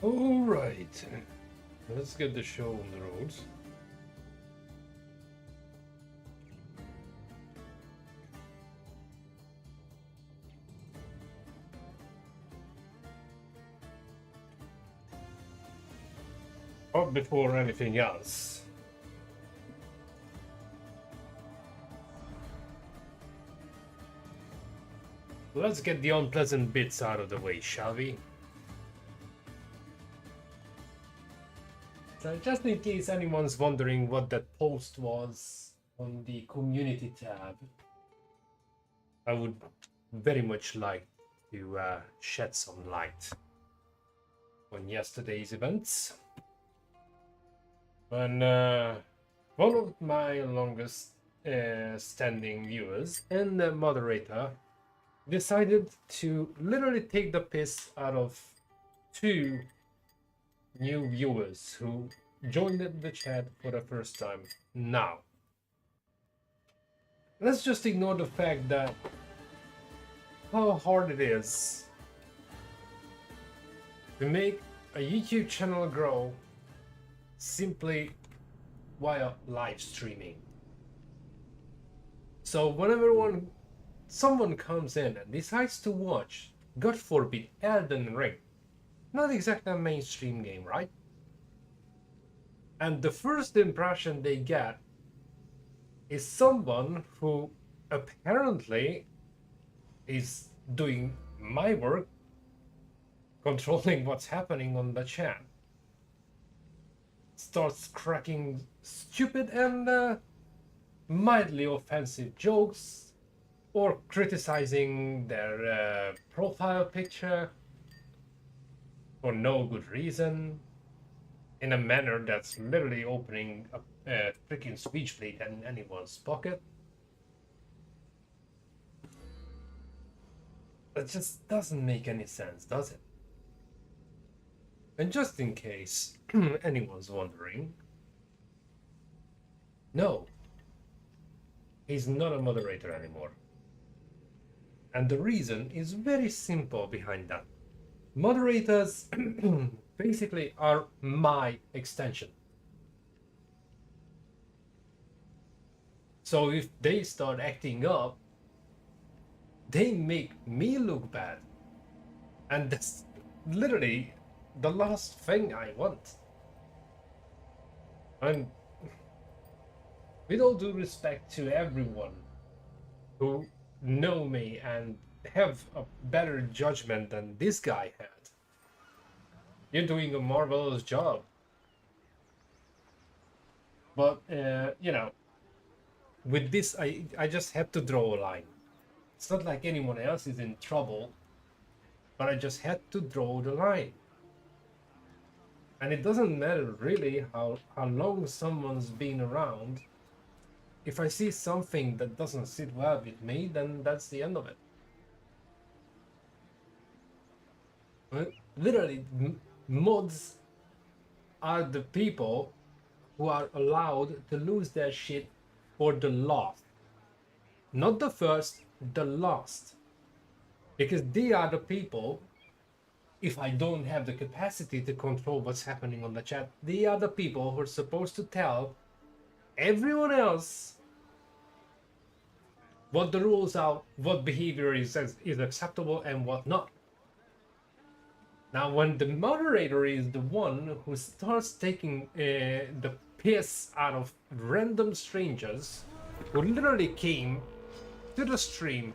All right, let's get the show on the road. But before anything else, let's get the unpleasant bits out of the way, shall we? So just in case anyone's wondering what that post was on the community tab, I would very much like to shed some light on yesterday's events. When one of my longest standing viewers and the moderator decided to literally take the piss out of two new viewers who joined the chat for the first time. Now, let's just ignore the fact that how hard it is to make a YouTube channel grow simply via live streaming. So whenever someone comes in and decides to watch, God forbid, Elden Ring, not exactly a mainstream game, right? And the first impression they get is someone who apparently is doing my work, controlling what's happening on the chat, starts cracking stupid and mildly offensive jokes or criticizing their profile picture for no good reason in a manner that's literally opening a freaking switchblade in anyone's pocket. That just doesn't make any sense, does it? And just in case anyone's wondering, no, he's not a moderator anymore. And the reason is very simple behind that. Moderators basically are my extension. So if they start acting up, they make me look bad. And that's literally the last thing I want. And with all due respect to everyone who know me and have a better judgment than this guy had, you're doing a marvelous job. But, with this, I just had to draw a line. It's not like anyone else is in trouble, but I just had to draw the line. And it doesn't matter really how long someone's been around. If I see something that doesn't sit well with me, then that's the end of it. Literally, mods are the people who are allowed to lose their shit for the last. Not the first, the last. Because they are the people, if I don't have the capacity to control what's happening on the chat, they are the people who are supposed to tell everyone else what the rules are, what behavior is acceptable and what not. Now, when the moderator is the one who starts taking the piss out of random strangers who literally came to the stream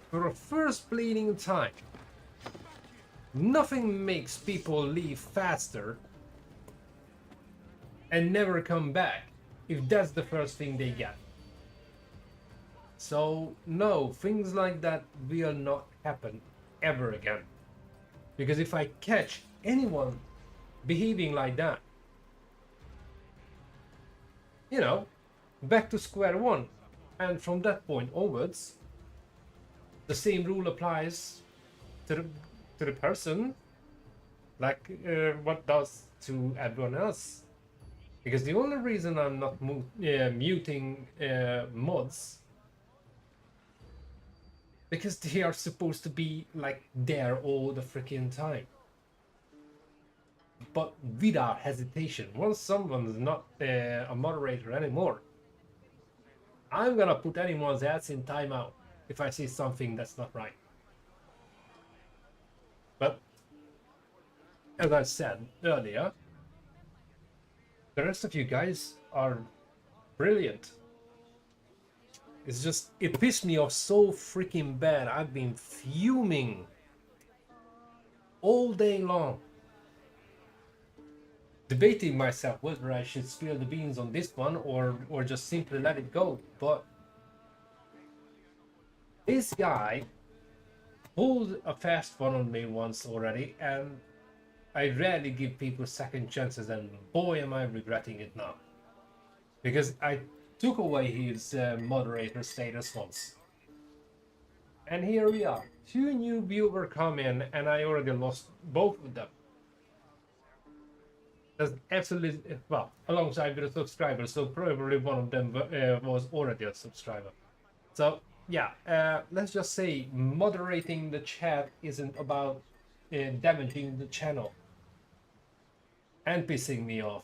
for a first bleeding time, nothing makes people leave faster and never come back if that's the first thing they get. So no, things like that will not happen ever again. Because if I catch anyone behaving like that, back to square one. And from that point onwards, the same rule applies to the person like what does to everyone else. Because the only reason I'm not muting mods, because they are supposed to be like there all the freaking time. but without hesitation. Once someone's not a moderator anymore, I'm gonna put anyone's ass in timeout if I see something that's not right. But as I said earlier, the rest of you guys are brilliant. It's just, it pissed me off so freaking bad. I've been fuming all day long, debating myself whether I should spill the beans on this one or just simply let it go. But this guy pulled a fast one on me once already, and I rarely give people second chances, and boy am I regretting it now. Because I took away his moderator status once. And here we are. 2 new viewers come in and I already lost both of them. That's absolutely, well, alongside with a subscriber, so probably one of them was already a subscriber. So yeah, let's just say moderating the chat isn't about damaging the channel and pissing me off.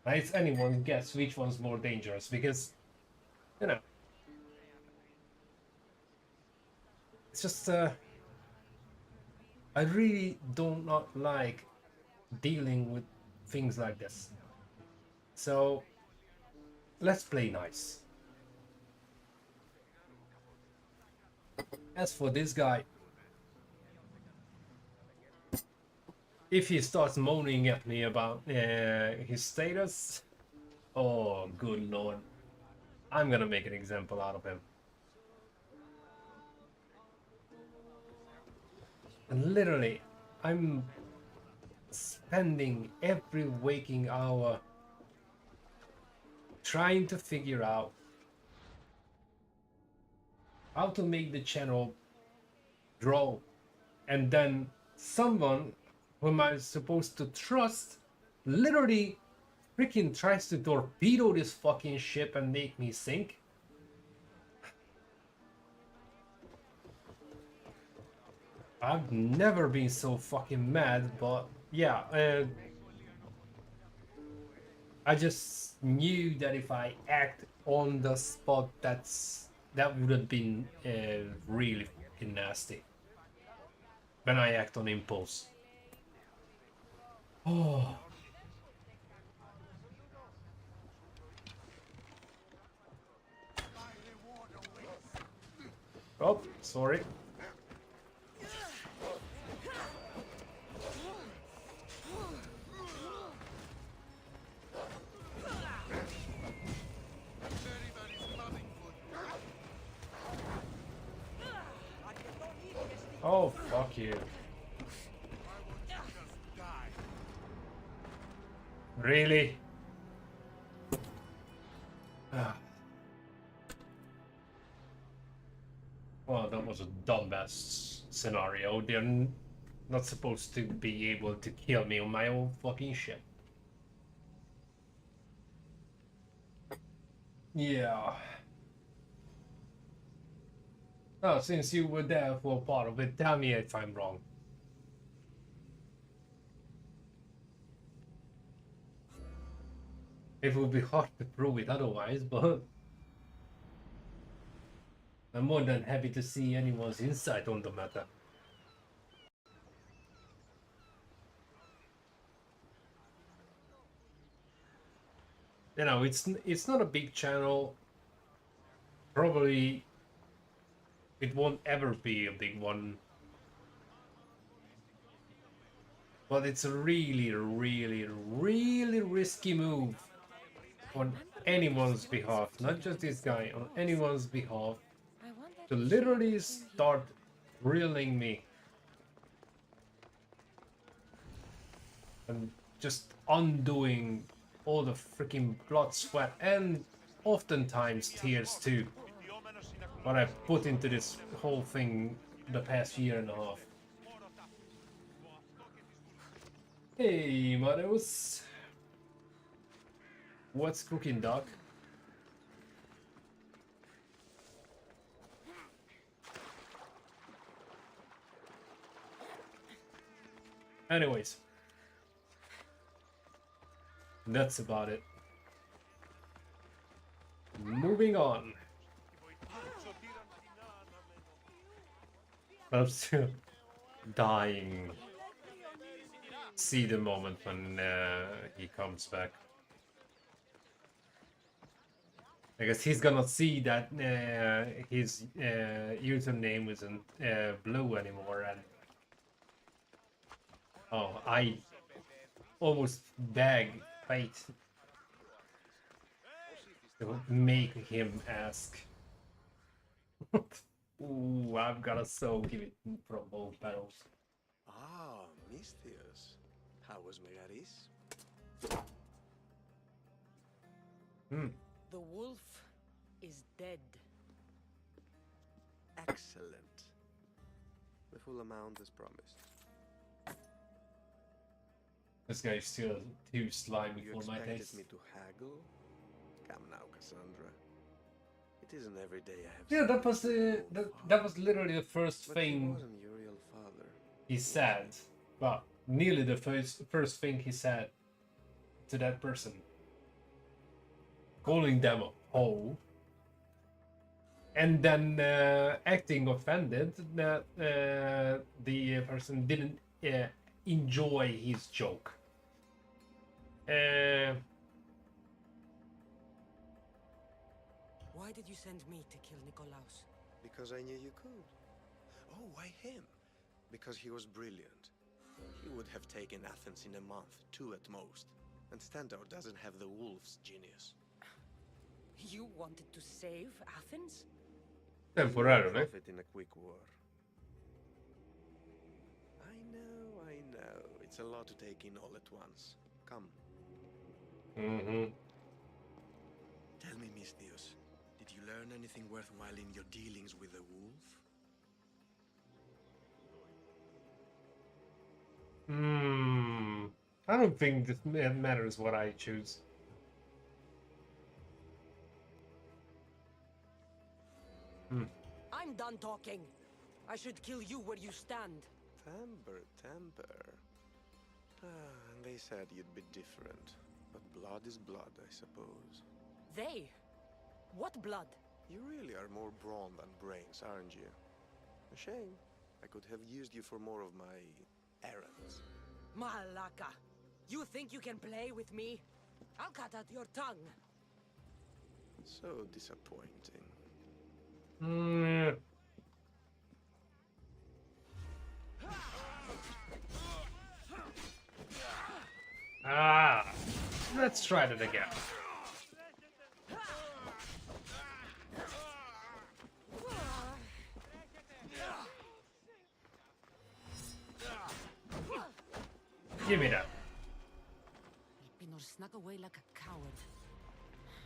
It's anyone's guess which one's more dangerous, because, you know, it's just, I really do not like dealing with things like this. So, let's play nice. As for this guy, if he starts moaning at me about his status, oh good lord, I'm gonna make an example out of him. And literally, I'm spending every waking hour trying to figure out how to make the channel grow, and then someone whom I'm supposed to trust literally freaking tries to torpedo this fucking ship and make me sink. I've never been so fucking mad, but yeah, I just knew that if I act on the spot, that would have been really fucking nasty. When I act on impulse. Oh. Oh, sorry. Oh, fuck you. Really? Well, that was a dumbass scenario. They're not supposed to be able to kill me on my own fucking ship. Yeah. Oh, since you were there for part of it, tell me if I'm wrong. It would be hard to prove it otherwise, but I'm more than happy to see anyone's insight on the matter. You know, it's not a big channel. Probably it won't ever be a big one. But it's a really, really, really risky move on anyone's behalf, not just this guy, on anyone's behalf, to literally start grilling me and just undoing all the freaking blood, sweat, and oftentimes tears too, what I've put into this whole thing the past year and a half. Hey, Maros. What's cooking, Doc? Anyways, That's about it. Moving on. I'm still dying. See the moment when he comes back. I guess he's gonna see that his username isn't blue anymore, and oh, I almost beg fate to make him ask. Ooh, I'm gonna so give it from both battles. Ah, Mistios. How was Megaris? The wolf is dead. Excellent. The full amount as promised. This guy's still too slimy You for my expected taste. me to haggle? Come now, Kassandra. It isn't every day I have. Yeah, that was seen that was literally the first But he thing wasn't your real father. he said. Well, nearly the first thing he said to that person, calling them a hoe, and then acting offended that the person didn't enjoy his joke. Why did you send me to kill Nikolaos? Because I knew you could. Oh, why him? Because he was brilliant. He would have taken Athens in a month, 2 at most. And Stentor doesn't have the wolf's genius. You wanted to save Athens? Temporarily. Profit in a quick war. I know. It's a lot to take in all at once. Come. Tell me, Mistios, did you learn anything worthwhile in your dealings with the wolf? I don't think this matters what I choose. I'm done talking. I should kill you where you stand. Temper. And they said you'd be different. But blood is blood, I suppose. They? What blood? You really are more brawn than brains, aren't you? A shame. I could have used you for more of my errands. Malaka. You think you can play with me? I'll cut out your tongue. So disappointing. Let's try that again. Give me that. Elpinor snuck away like a coward.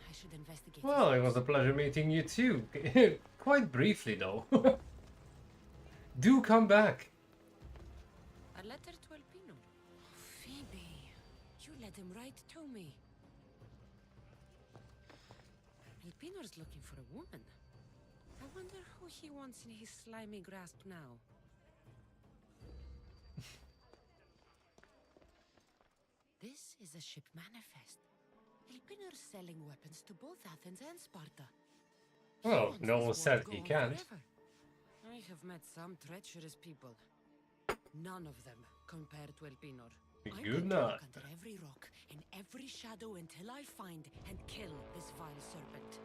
I should investigate. Well, it was a pleasure meeting you too. Quite briefly, though. Do come back. A letter to Elpinor. Phoebe, you let him write to me. Elpinor's looking for a woman. I wonder who he wants in his slimy grasp now. This is a ship manifest. Elpinor's selling weapons to both Athens and Sparta. Well, He no one wants this said war to he go on can't. forever. I have met some treacherous people. None of them compared to Elpinor. I'm Good going to night. look under every rock, in every shadow until I find and kill this vile serpent.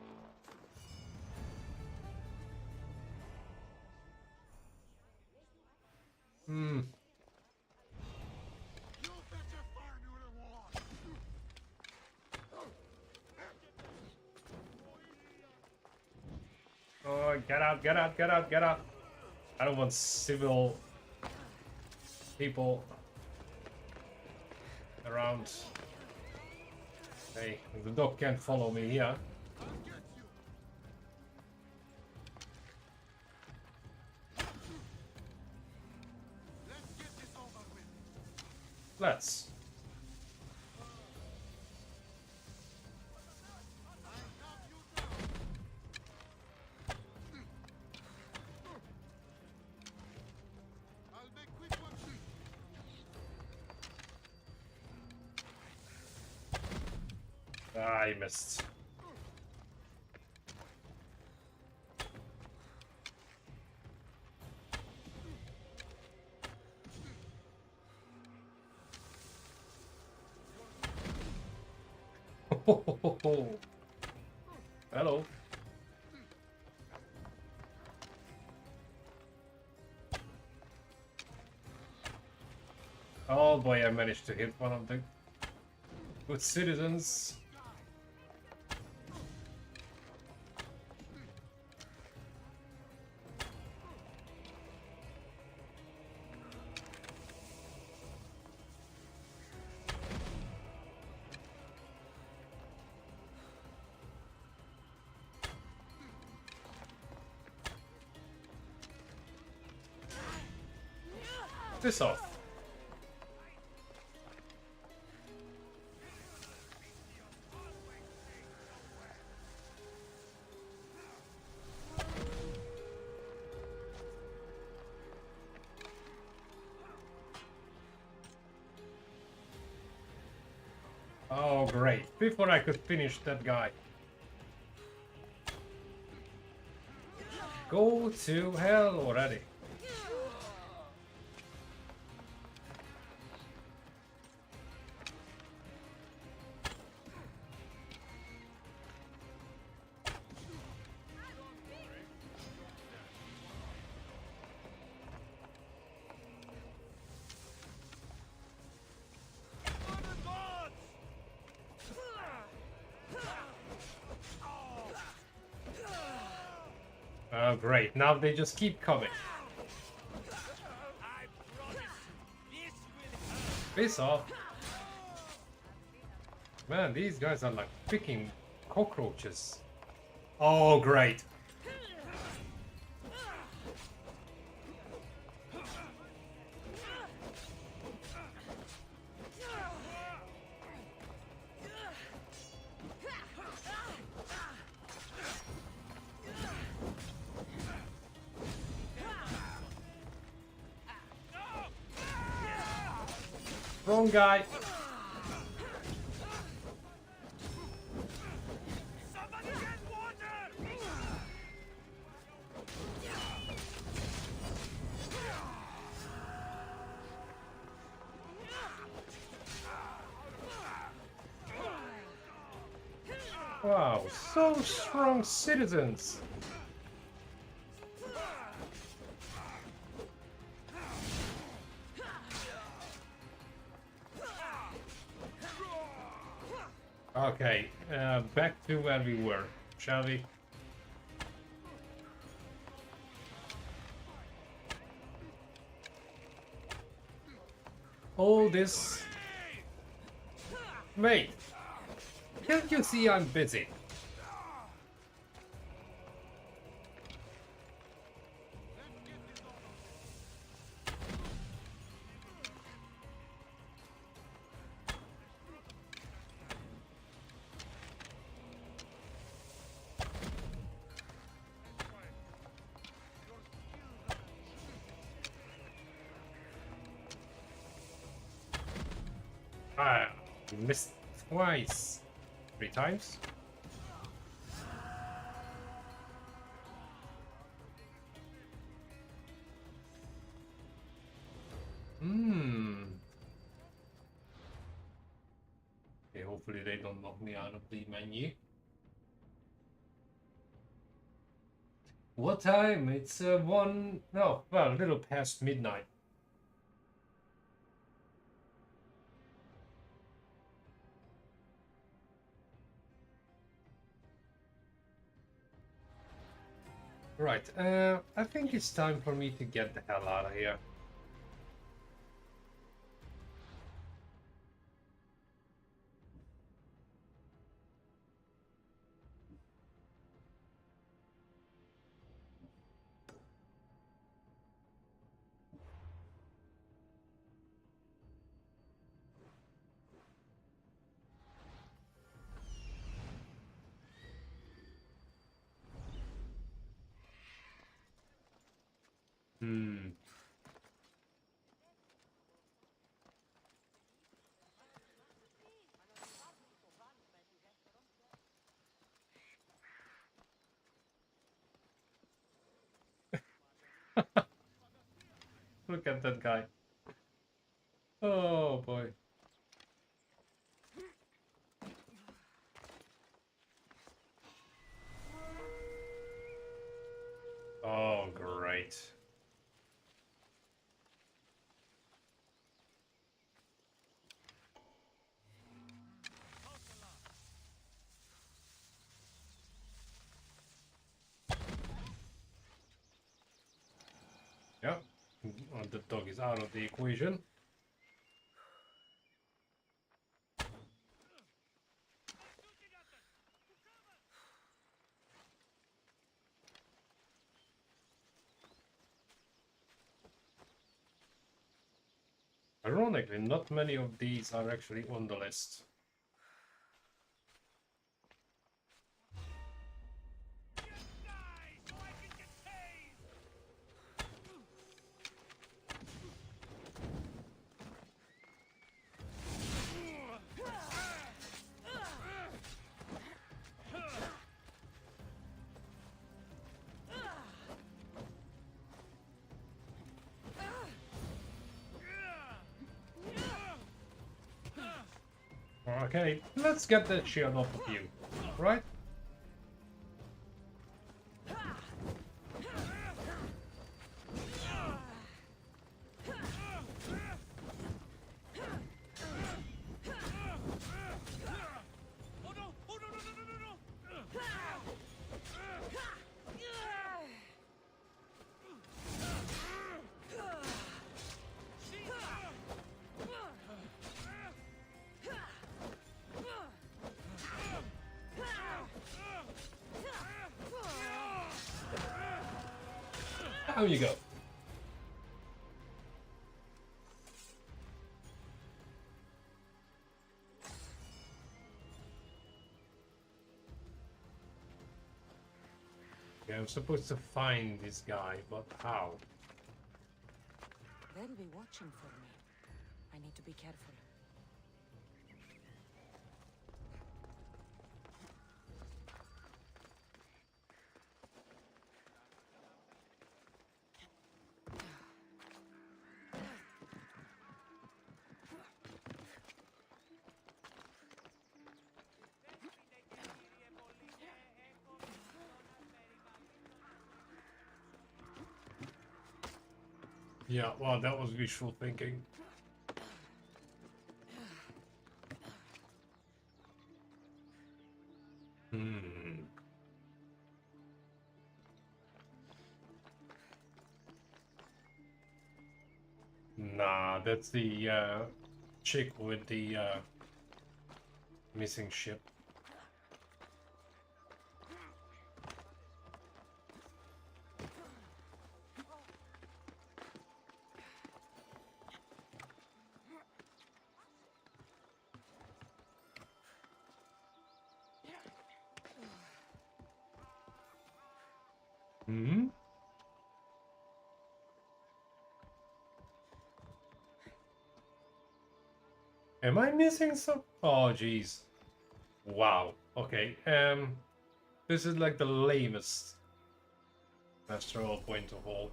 Oh, get out, get out, get out, get out. I don't want civil people around. Hey, the dog can't follow me here. Let's. I missed. Hello. Oh boy, I managed to hit one of the good citizens. This off. Oh great, before I could finish that guy. Go to hell already. Oh great, now they just keep coming. Piss off. Man, these guys are like freaking cockroaches. Oh great. Wrong guy. Wow, so strong citizens. Okay, back to where we were, shall we? All this... Wait! Can't you see I'm busy? Ah, missed twice. 3 times? Okay, hopefully they don't knock me out of the menu. What time? It's one... No, well, a little past midnight. Right, I think it's time for me to get the hell out of here. Look at that guy. Oh boy. Oh, great. Yeah, the dog is out of the equation. Ironically, not many of these are actually on the list. Okay, let's get that shield off of you, right? How you go? Okay, I'm supposed to find this guy, but how? They'll be watching for me. I need to be careful. Yeah, well, that was wishful thinking. Hmm. Nah, that's the chick with the missing ship. Hmm? Am I missing some? Oh, jeez. Wow. Okay. This is like the lamest astral point of all.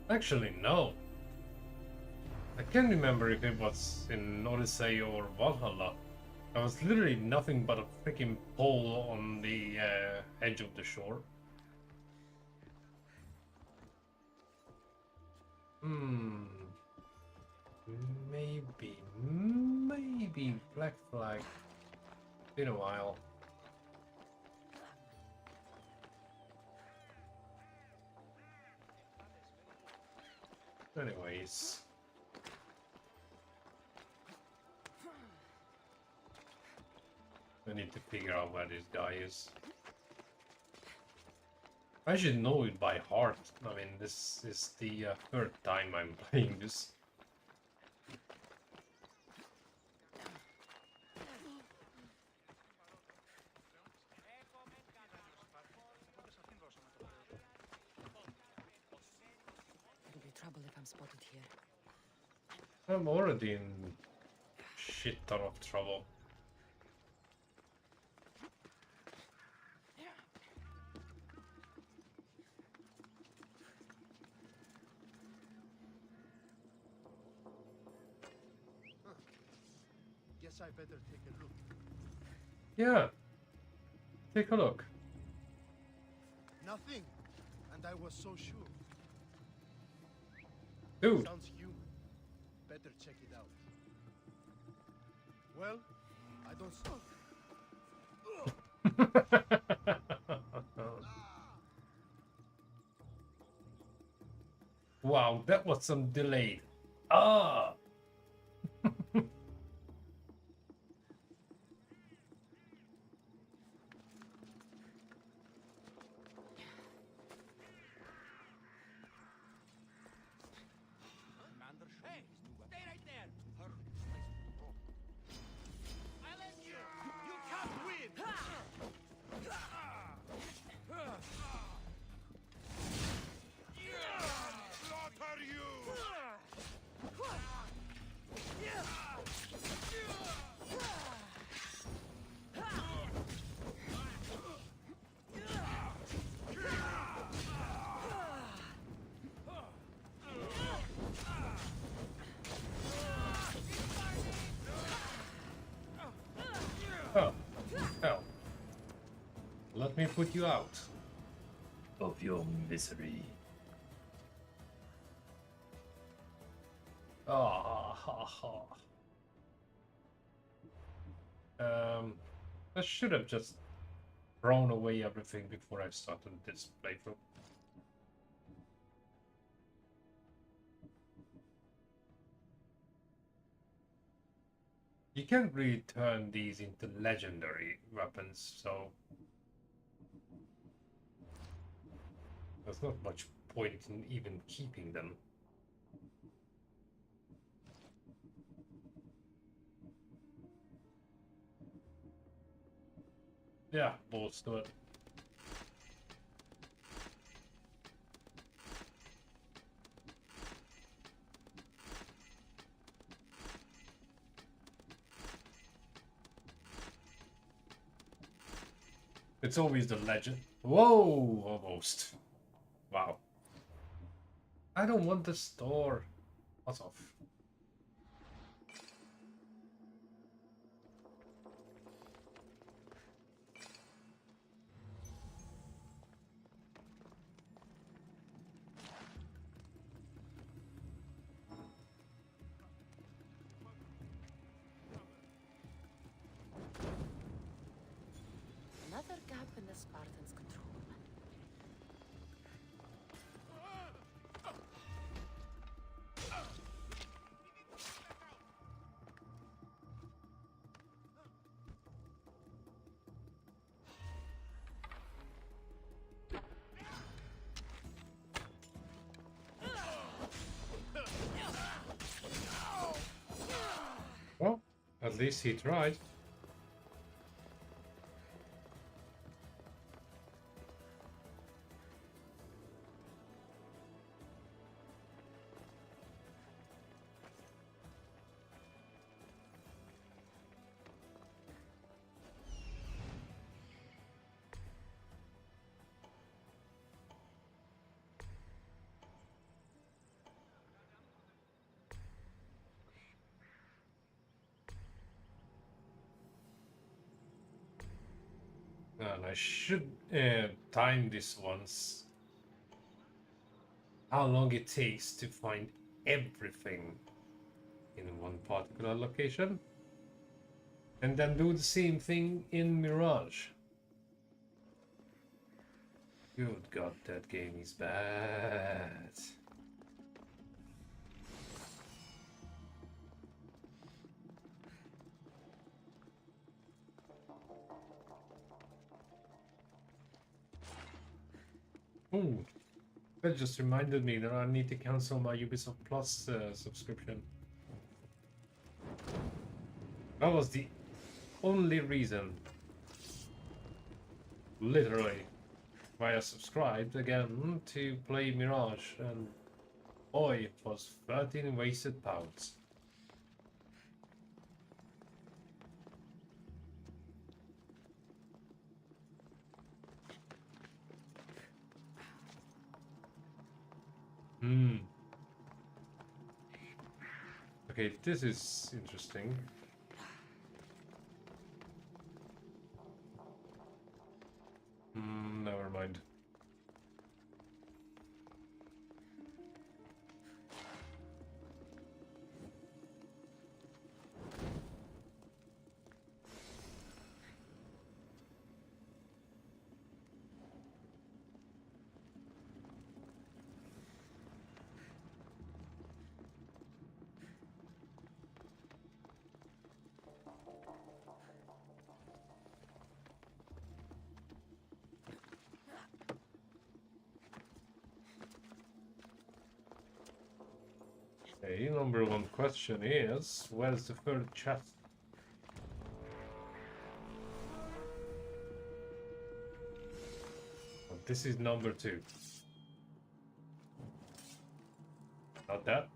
Actually, no. I can't remember if it was in Odyssey or Valhalla. There was literally nothing but a freaking pole on the edge of the shore. Hmm. Maybe Black Flag. Been a while. Anyways. I need to figure out where this guy is. I should know it by heart. I mean, this is the third time I'm playing this. It'll be trouble if I'm spotted here. I'm already in shit ton of trouble. Guess I better take a look. Yeah, take a look. Nothing. And I was so sure. Dude. Sounds human. Better check it out. Well, I don't Wow, that was some delayed. Ah! Commander, hey, stay right there. I'll end you. You can't win. Slaughter you. Oh, hell. Let me put you out of your misery. Ah, ha, ha. I should have just thrown away everything before I started this playthrough. You can't really turn these into legendary weapons, so there's not much point in even keeping them. Yeah, balls to it. It's always the legend. Whoa, almost. Wow. I don't want the store. What's off? Another gap in the Spartans' control. Well, at least he tried. And I should time this once. How long it takes to find everything in one particular location. And then do the same thing in Mirage. Good God, that game is bad. Ooh, that just reminded me that I need to cancel my Ubisoft Plus subscription. That was the only reason, literally, why I subscribed again to play Mirage, and boy, it was 13 wasted pounds. Hmm. Okay, this is interesting. Never mind. Okay, number one question is, where's the third chest? Oh, this is number two. Not that.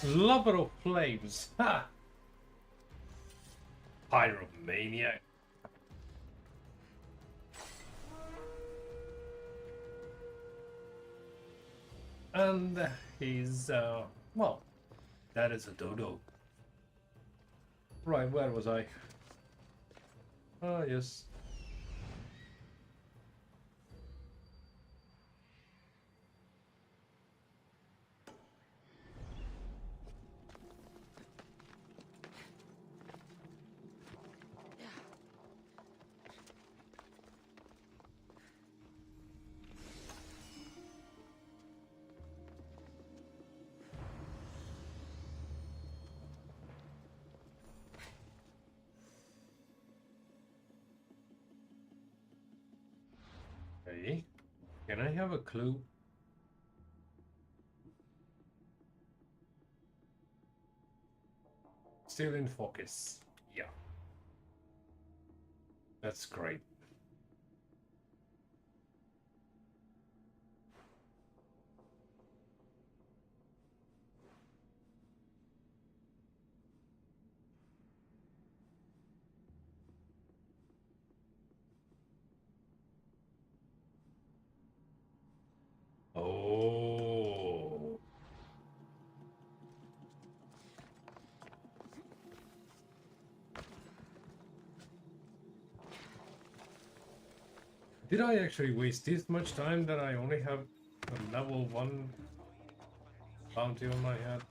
Lover of flames. Ha! Pyromaniac. And he's, well, that is a dodo. Right, where was I? Ah, yes. Okay. Can I have a clue? Still in focus. Yeah. That's great. Oh. Did I actually waste this much time that I only have a level 1 bounty on my head?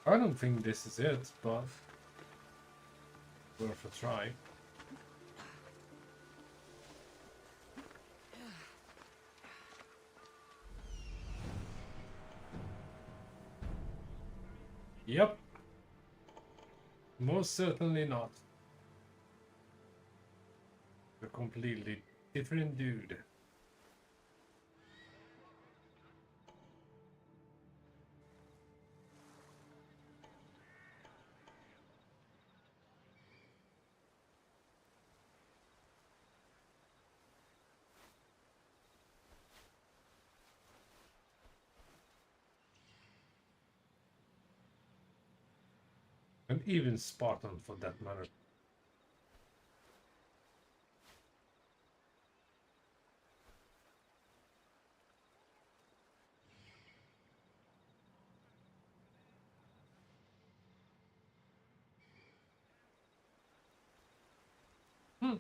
I don't think this is it, but worth a try. Yep. Most certainly not. A completely different dude. And even Spartan for that matter. Hmm.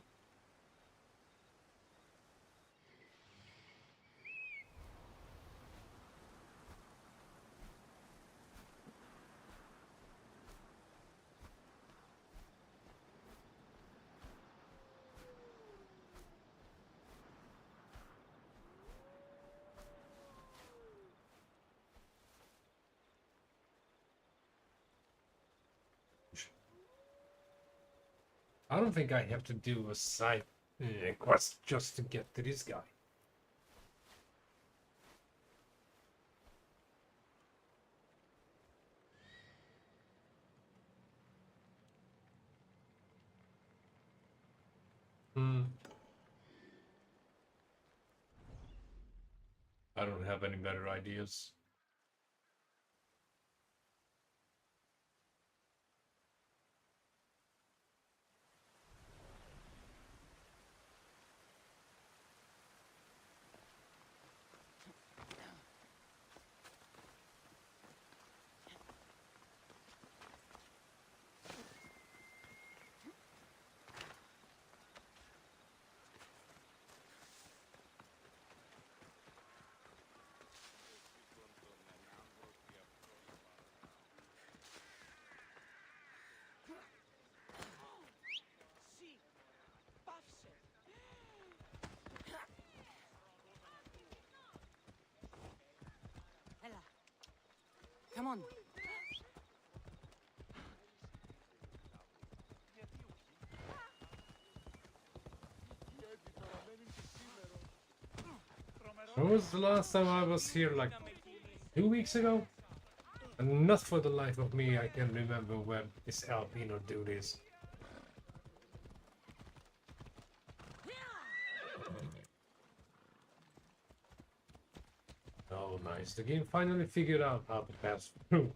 I don't think I have to do a side quest just to get to this guy. Hmm. I don't have any better ideas. Sì, pafse. Ella. Come on. When was the last time I was here? Like 2 weeks ago? And not for the life of me, I can remember when this Alpino dude is. Oh, nice. The game finally figured out how to pass through.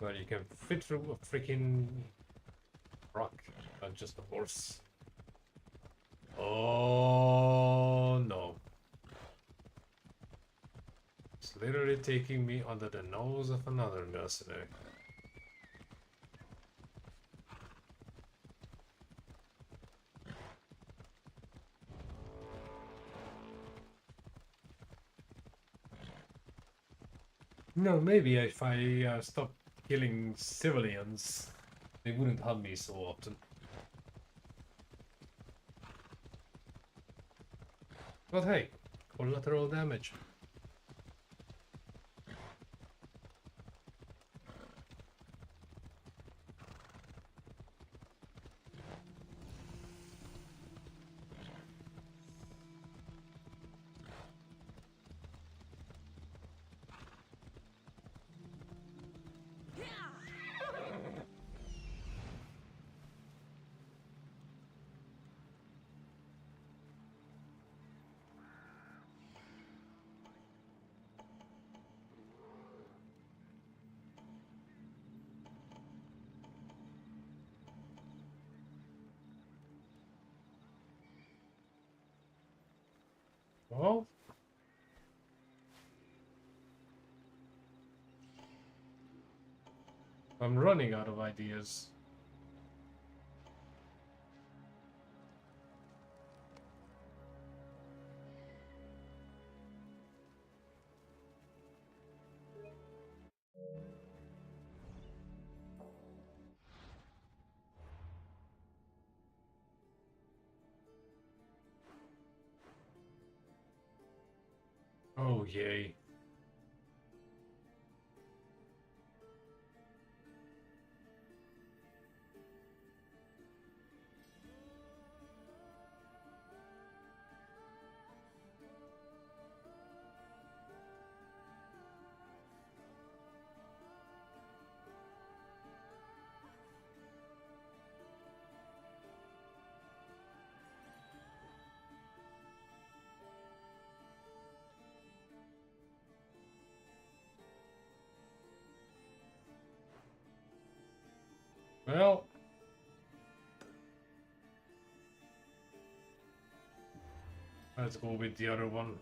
Well, you can fit through a freaking rock, not just a horse. Oh, no. It's literally taking me under the nose of another mercenary. No, maybe if I stopped killing civilians, they wouldn't hunt me so often. But hey, collateral damage. Well, I'm running out of ideas. Oh, yay. Well, let's go with the other one.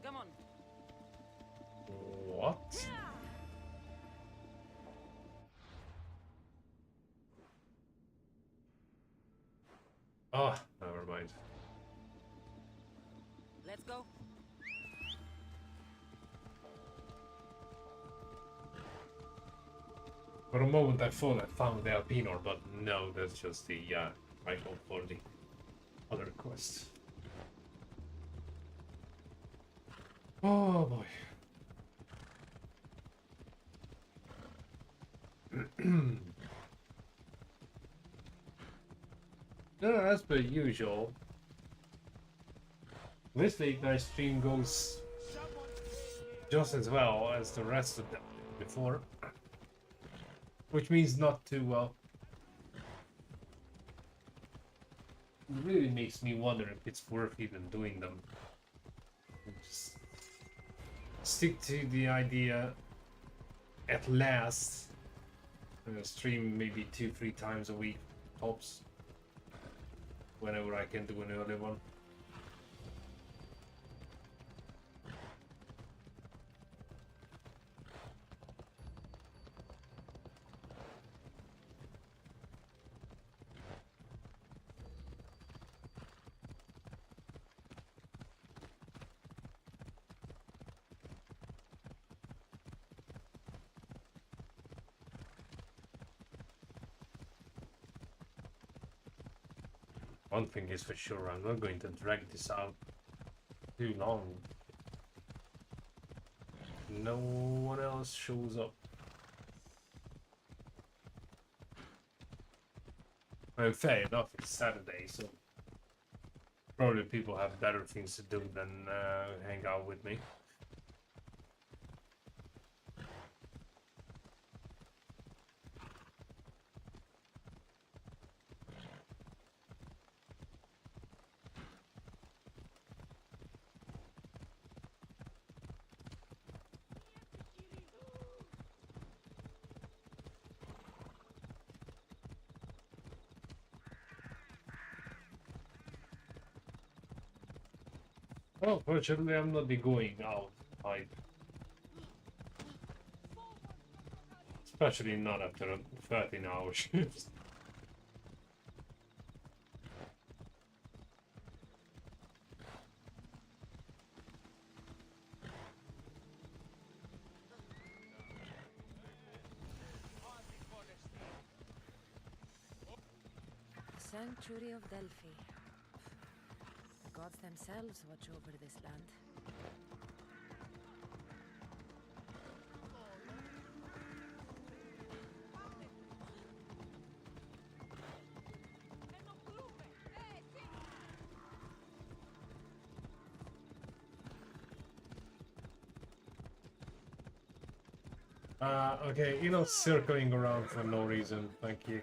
Come on. What? Oh, never mind. Let's go. For a moment I thought I found the Alpinor, but no, that's just the icon for the other quest. Oh boy. No, as per usual, this late night stream goes just as well as the rest of them before, which means not too well. It really makes me wonder if it's worth even doing them. Just stick to the idea at last. Stream maybe 2-3 times a week tops. Whenever I can do an early one. One thing is for sure, I'm not going to drag this out too long. No one else shows up. Well, fair enough, it's Saturday, so probably people have better things to do than hang out with me. Well, fortunately, I'm not be going out, especially not after a 13-hour shift. Sanctuary of Delphi. The gods themselves watch over this land. Okay, you're not circling around for no reason, thank you.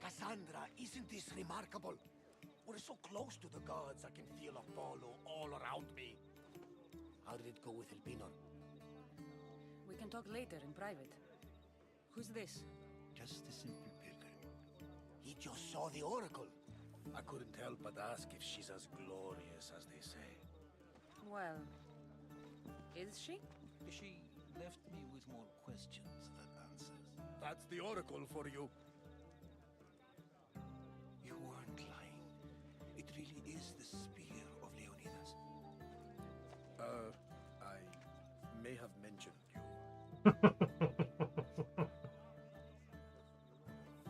Kassandra, isn't this remarkable? We're so close to the gods, I can feel Apollo all around me. How did it go with Elpinor? We can talk later in private. Who's this? Just a simple pilgrim. He just saw the oracle. I couldn't help but ask if she's as glorious as they say. Well, is she? She left me with more questions than answers. That's the oracle for you. You weren't lying. It really is the spear of Leonidas. I may have mentioned you.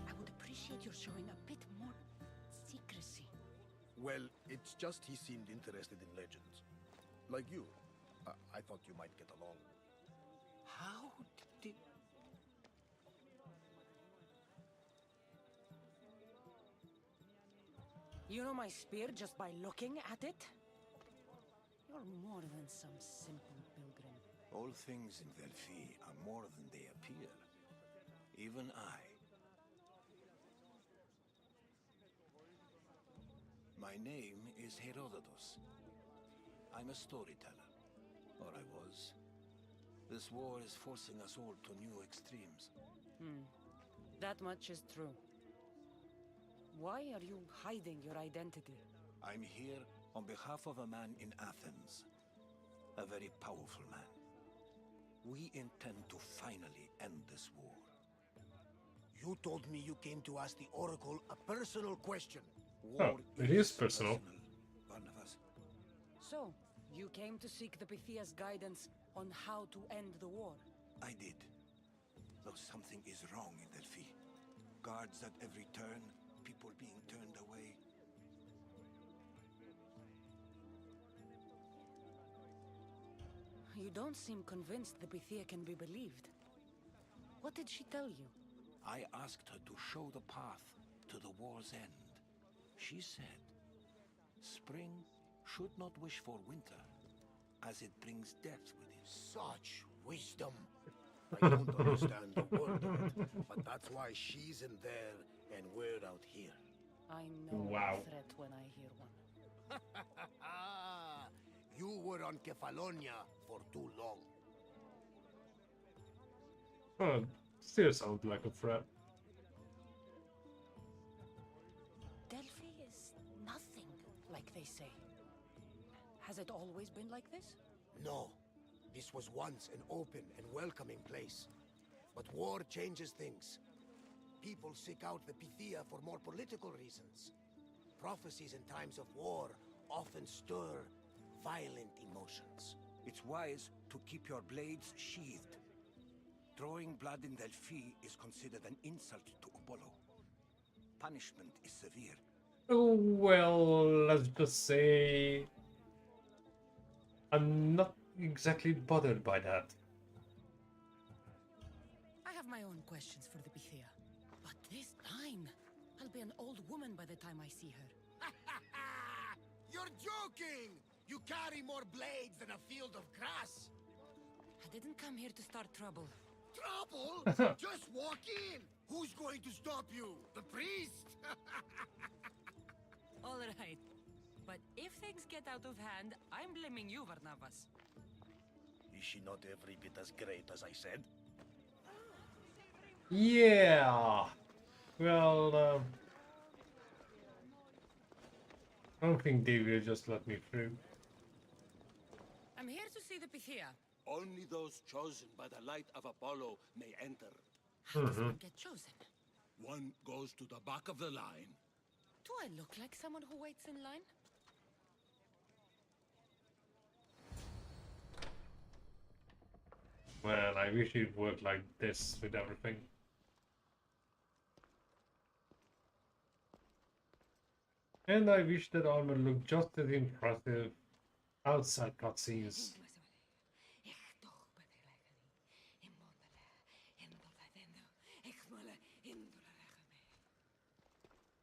I would appreciate your showing a bit more secrecy. Well, it's just he seemed interested in legends. Like you. I thought you might get along. How did... You know my spear just by looking at it? You're more than some simple pilgrim. All things in Delphi are more than they appear. Even I. My name is Herodotus. I'm a storyteller. Or I was. This war is forcing us all to new extremes. That much is true. Why are you hiding your identity? I'm here on behalf of a man in Athens. A very powerful man. We intend to finally end this war. You told me you came to ask the Oracle a personal question. War it is personal. Barnabas. So, you came to seek the Pythia's guidance on how to end the war? I did. Though something is wrong in Delphi. Guards at every turn, people being turned away. You don't seem convinced the Pythia can be believed. What did she tell you? I asked her to show the path to the war's end. She said, spring should not wish for winter, as it brings death with it. Such wisdom. I don't understand a word of it, but that's why she's in there and we're out here. I know Wow. a threat when I hear one. You were on Kefalonia for too long. Oh, still sounds like a threat. Delphi is nothing, like they say. Has it always been like this? No. This was once an open and welcoming place. But war changes things. People seek out the Pythia for more political reasons. Prophecies in times of war often stir violent emotions. It's wise to keep your blades sheathed. Drawing blood in Delphi is considered an insult to Apollo. Punishment is severe. Oh, well, let's just say I'm not exactly bothered by that. I have my own questions for the Pythia. But this time, I'll be an old woman by the time I see her. You're joking! You carry more blades than a field of grass! I didn't come here to start trouble. Trouble? Just walk in! Who's going to stop you? The priest? All right. But if things get out of hand, I'm blaming you, Varnavas. Is she not every bit as great as I said? Yeah. Well, I don't think they will just let me through. I'm here to see the Pythia. Only those chosen by the light of Apollo may enter. How does one get chosen? One goes to the back of the line. Do I look like someone who waits in line? Well, I wish it worked like this with everything. And I wish that armor looked just as impressive outside cutscenes.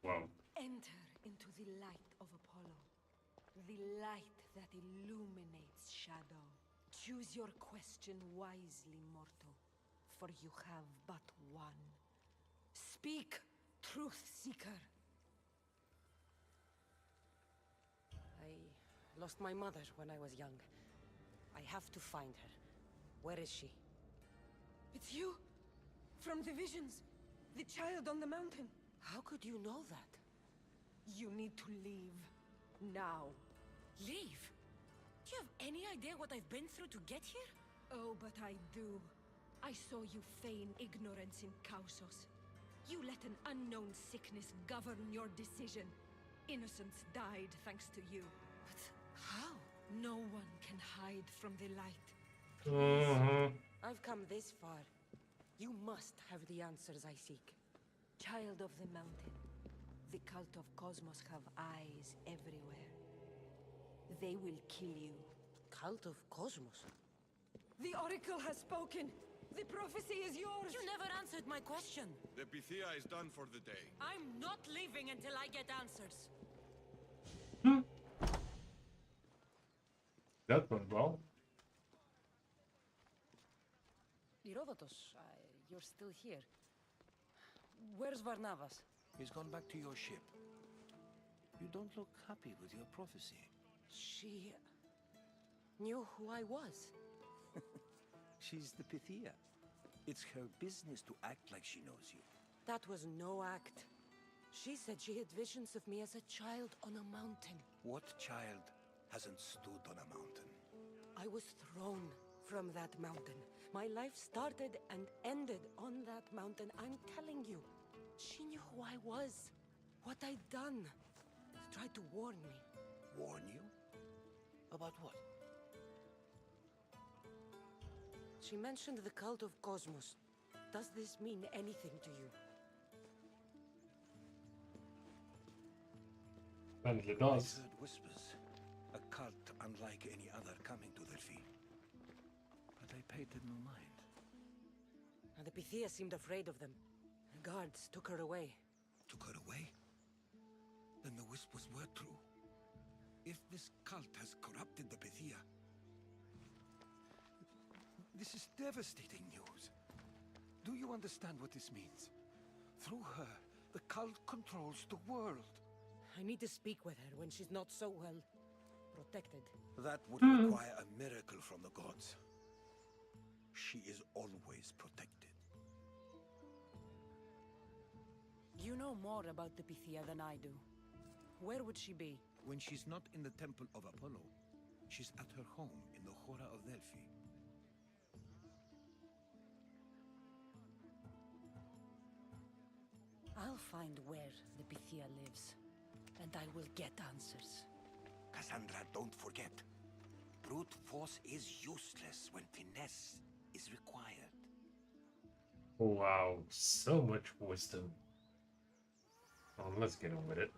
Wow. Enter into the light of Apollo. The light that illuminates shadow. Choose your question wisely, mortal, for you have but one. Speak, truth seeker. I lost my mother when I was young. I have to find her. Where is she? It's you! From the visions! The child on the mountain! How could you know that? You need to leave. Now. Leave? Do you have any idea what I've been through to get here? Oh, but I do. I saw you feign ignorance in Kausos. You let an unknown sickness govern your decision. Innocents died thanks to you. But how? No one can hide from the light. I've come this far. You must have the answers I seek. Child of the mountain, the cult of Cosmos have eyes everywhere. They will kill you. cult of Cosmos. The Oracle has spoken. The prophecy is yours. You never answered my question. The Pythia is done for the day. I'm not leaving until I get answers. That went well. Herodotus, you're still here. Where's Varnavas? He's gone back to your ship. You don't look happy with your prophecy. She knew who I was. She's the Pythia. It's her business to act like she knows you. That was no act. She said she had visions of me as a child on a mountain. What child hasn't stood on a mountain? I was thrown from that mountain. My life started and ended on that mountain. I'm telling you. She knew who I was. What I'd done. Tried to warn me. Warn you? About what? She mentioned the cult of Cosmos. Does this mean anything to you? Apparently I've does. heard whispers. A cult unlike any other coming to Delphi. But I paid them no mind. And the Pythia seemed afraid of them. The guards took her away. Took her away? Then the whispers were true. If this cult has corrupted the Pythia, this is devastating news. Do you understand what this means? Through her, the cult controls the world. I need to speak with her when she's not so well protected. That would require a miracle from the gods. She is always protected. You know more about the Pythia than I do. Where would she be? When she's not in the temple of Apollo, she's at her home in the Hora of Delphi. I'll find where the Pythia lives, and I will get answers. Kassandra, don't forget. Brute force is useless when finesse is required. Wow, so much wisdom. Oh, let's get on with it.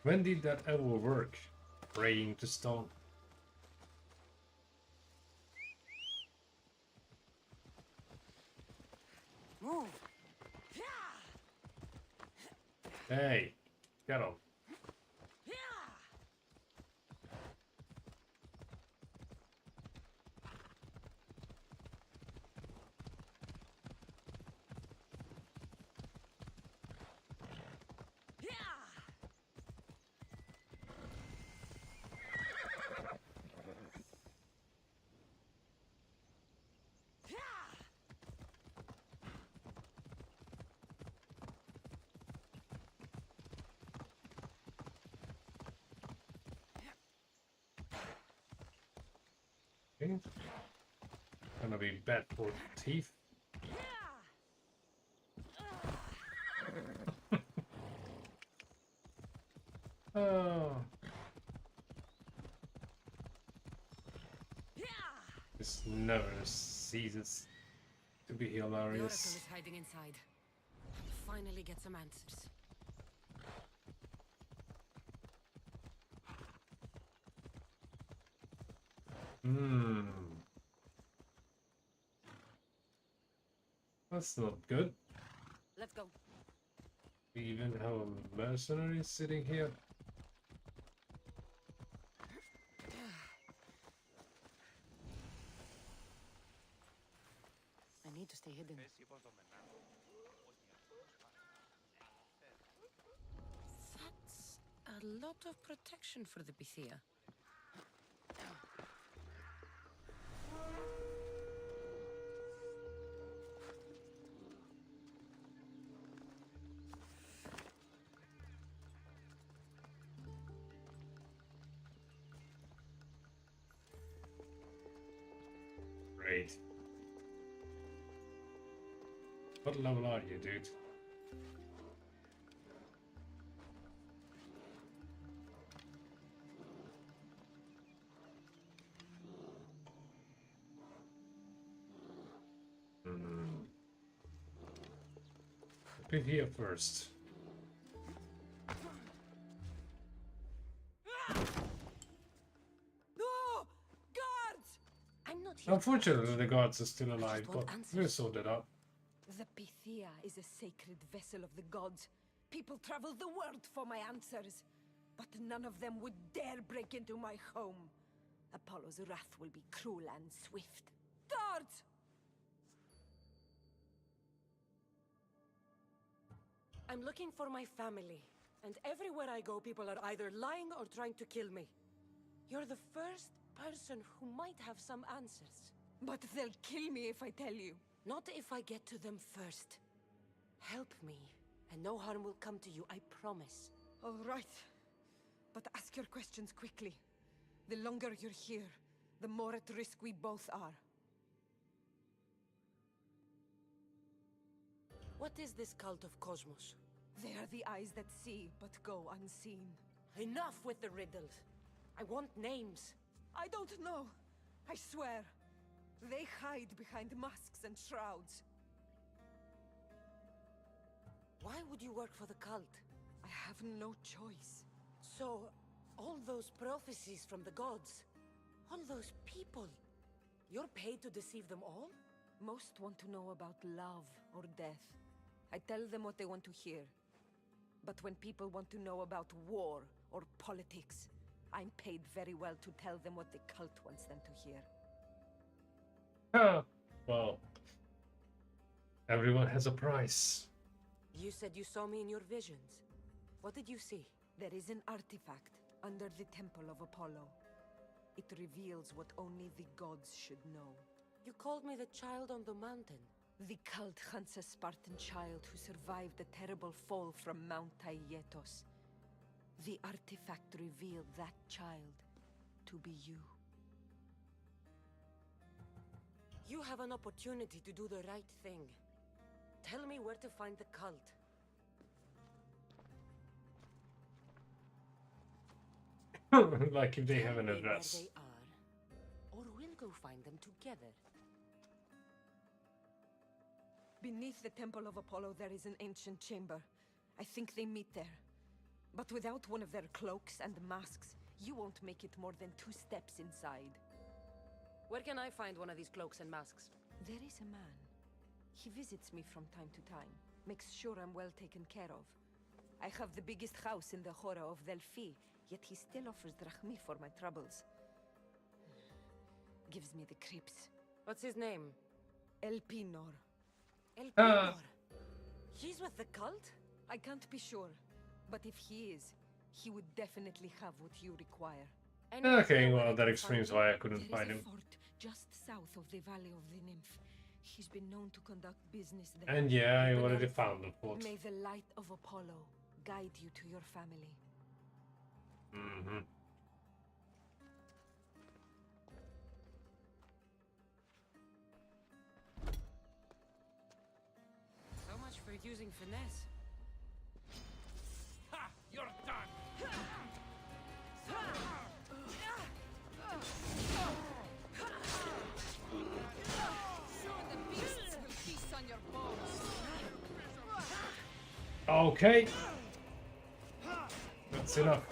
When did that ever work? Praying to stone. Move! Hey, get off. Okay. Gonna be bad for teeth. Oh. This never ceases to be The Oracle hilarious. is hiding inside. I'll finally get some answers. Hmm. That's not good. Let's go. We even have a mercenary sitting here. I need to stay hidden. That's a lot of protection for the Pythia. Great. What level are you, dude? Pythia first. No! Guards! I'm not here. Unfortunately, the guards are still I alive, just want but answers. we'll sort it out. The Pythia is a sacred vessel of the gods. People travel the world for my answers. But none of them would dare break into my home. Apollo's wrath will be cruel and swift. Guards! I'm looking for my family. And everywhere I go, people are either lying or trying to kill me. You're the first person who might have some answers. But they'll kill me if I tell you. Not if I get to them first. Help me, and no harm will come to you, I promise. All right. But ask your questions quickly. The longer you're here, the more at risk we both are. What is this cult of Cosmos? They are the eyes that see, but go unseen. Enough with the riddles. I want names. I don't know. I swear. They hide behind masks and shrouds. Why would you work for the cult? I have no choice. So, all those prophecies from the gods, all those people, you're paid to deceive them all? Most want to know about love or death. I tell them what they want to hear. But when people want to know about war or politics, I'm paid very well to tell them what the cult wants them to hear. Ah, well, everyone has a price. You said you saw me in your visions. What did you see? There is an artifact under the temple of Apollo. It reveals what only the gods should know. You called me the child on the mountain. The cult hunts a Spartan child who survived the terrible fall from Mount Taygetos. The artifact revealed that child to be you. You have an opportunity to do the right thing. Tell me where to find the cult. Like if they have an Tell me address. where they are, or we'll go find them together. Beneath the Temple of Apollo, there is an ancient chamber. I think they meet there. But without one of their cloaks and masks, you won't make it more than 2 steps inside. Where can I find one of these cloaks and masks? There is a man. He visits me from time to time, makes sure I'm well taken care of. I have the biggest house in the Hora of Delphi, yet he still offers drachmi for my troubles. Gives me the creeps. What's his name? Elpinor. Elpinor? He's with the cult? I can't be sure, but if he is, he would definitely have what you require. Okay, well, that explains why I couldn't find There him. is a fort just south of the Valley of the Nymph. He's been known to conduct business there. And yeah, I But already now, found the fort. May the light of Apollo guide you to your family. Mm-hmm. So much for using finesse. Ha! You're done! Sure, the beasts will feast on your bones. Okay. That's enough.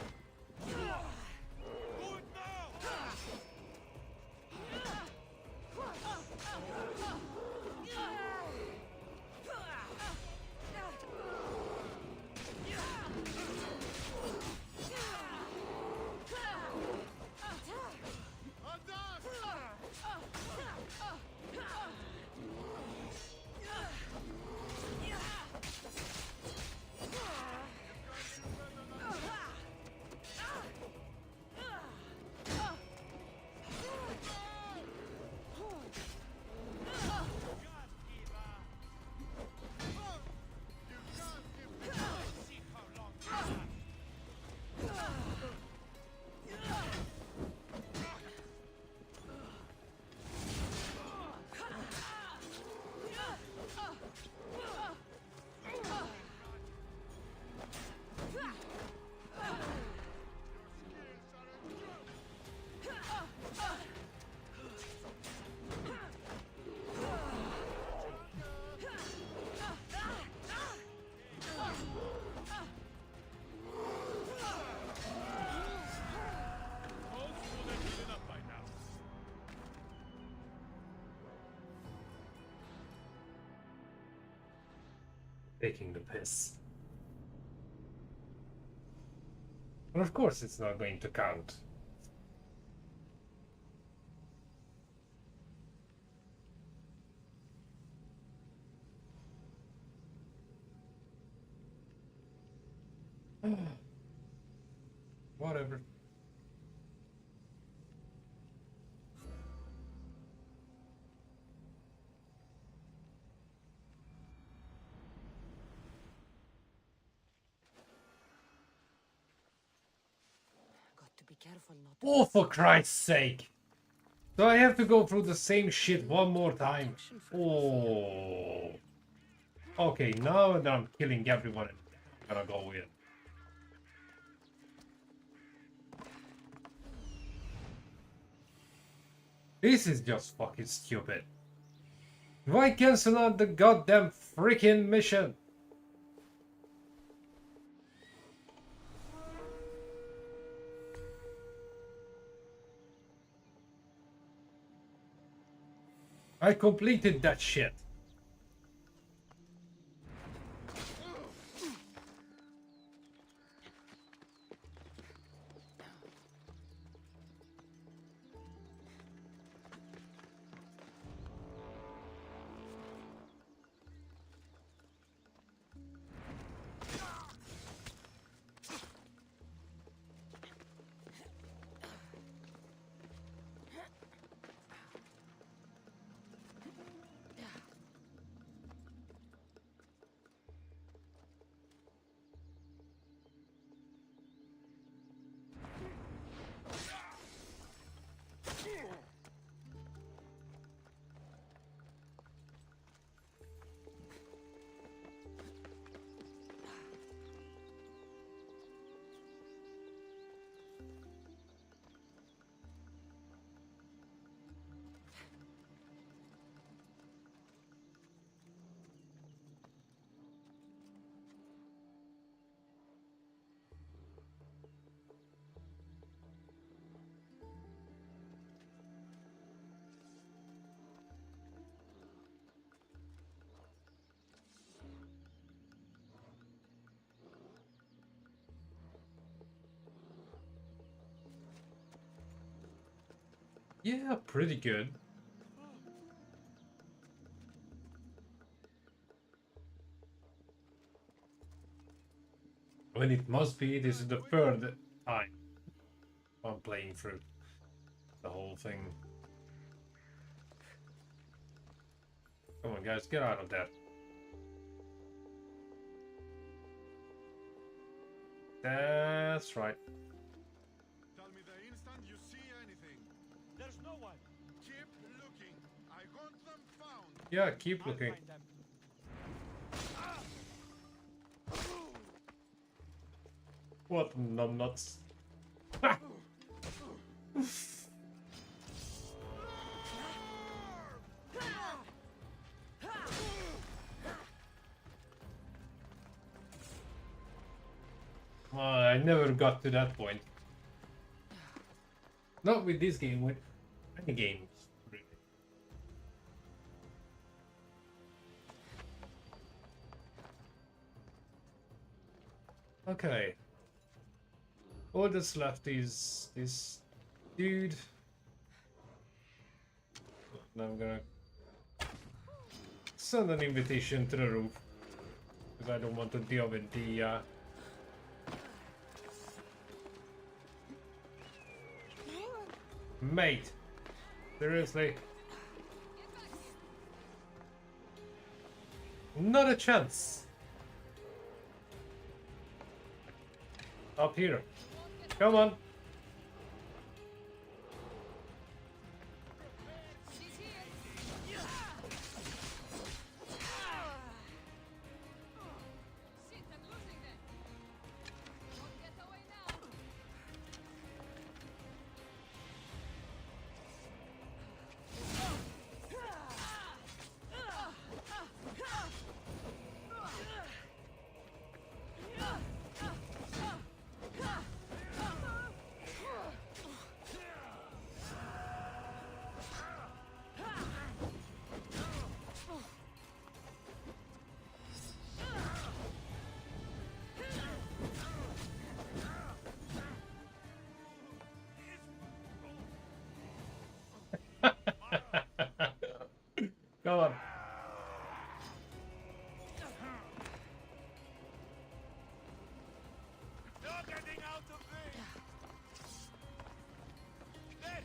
Taking the piss. And of course it's not going to count. Whatever. Got to be careful not to Oh, for Christ's sake! So I have to go through the same shit one more time. Oh. Okay, now that I'm killing everyone, I'm gonna go in. This is just fucking stupid. Why cancel out the goddamn freaking mission? I completed that shit. Yeah, pretty good. When it must be, this is the third time I'm playing through the whole thing. Come on, guys, get out of that. That's right. Tell me the instant you see anything. There's no one. Keep looking. I want them found. Yeah, keep I'll looking. find them. What numbnuts? I never got to that point. Not with this game, with any games, really. Okay. All that's left is this dude. Now I'm gonna send an invitation to the roof because I don't want to deal with the mate. Seriously? Not a chance. Up here. Come on. Come on. No getting out of this! There!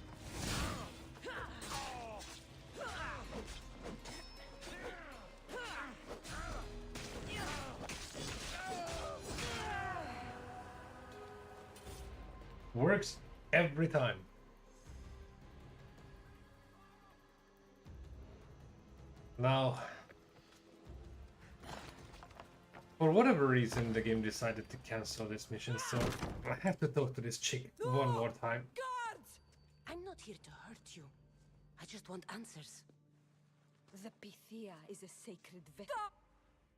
Works every time. Now, for whatever reason, the game decided to cancel this mission, so I have to talk to this chick one more time. Guards! I'm not here to hurt you. I just want answers. The Pythia is a sacred vessel. Stop!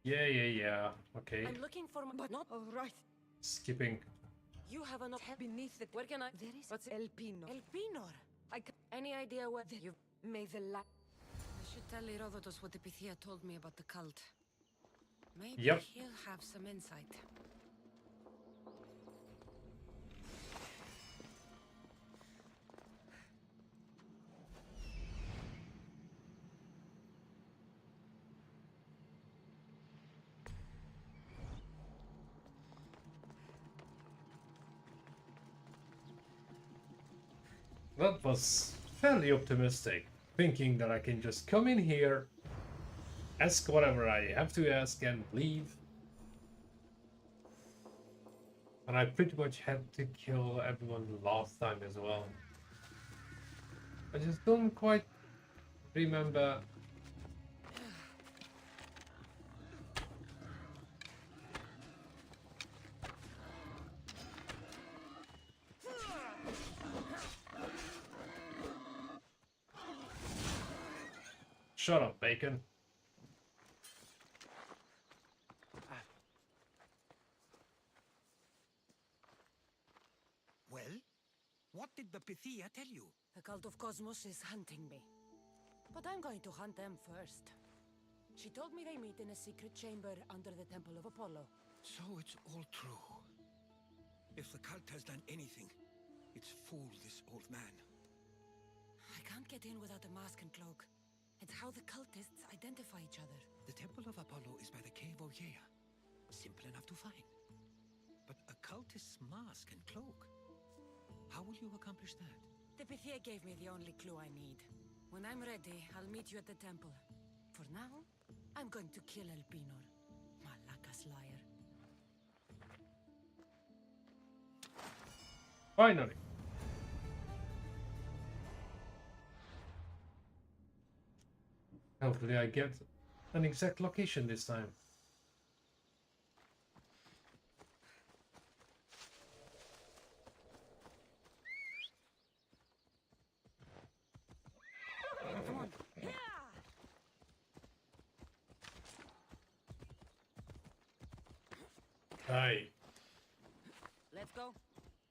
Yeah. Okay. I'm looking for my... But not... All right. Skipping. You have enough... Beneath the... Where can I... There is What's it? El Pino. El Pinor. Any idea where... You... May the light... I should tell Herodotus what the Pythia told me about the cult. Maybe Yep. he'll have some insight. That was fairly optimistic, thinking that I can just come in here, ask whatever I have to ask, and leave. And I pretty much had to kill everyone last time as well. I just don't quite remember. Shut up, Bacon. Well, what did the Pythia tell you? The cult of Cosmos is hunting me. But I'm going to hunt them first. She told me they meet in a secret chamber under the Temple of Apollo. So it's all true. If the cult has done anything, it's fooled this old man. I can't get in without a mask and cloak. It's how the cultists identify each other. The Temple of Apollo is by the Cave of Yea. Simple enough to find. But a cultist's mask and cloak? How will you accomplish that? The Pythia gave me the only clue I need. When I'm ready, I'll meet you at the temple. For now, I'm going to kill El Pinor. Malaka's liar. Finally. Hopefully I get an exact location this time. Come on. Aye. Let's go.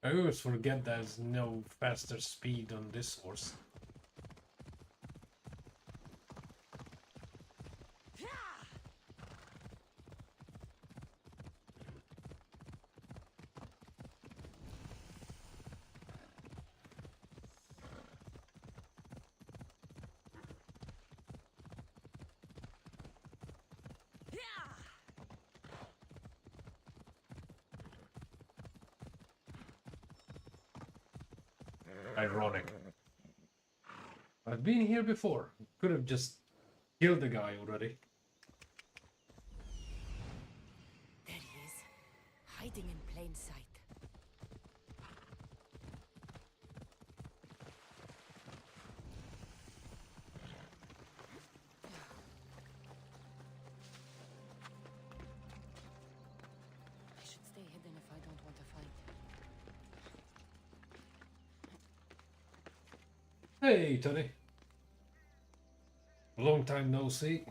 I always forget there's no faster speed on this horse. Ironic. I've been here before. Could have just killed the guy already. There he is, hiding in plain sight. I should stay hidden if I don't want to fight. Hey, Tony. Long time no see.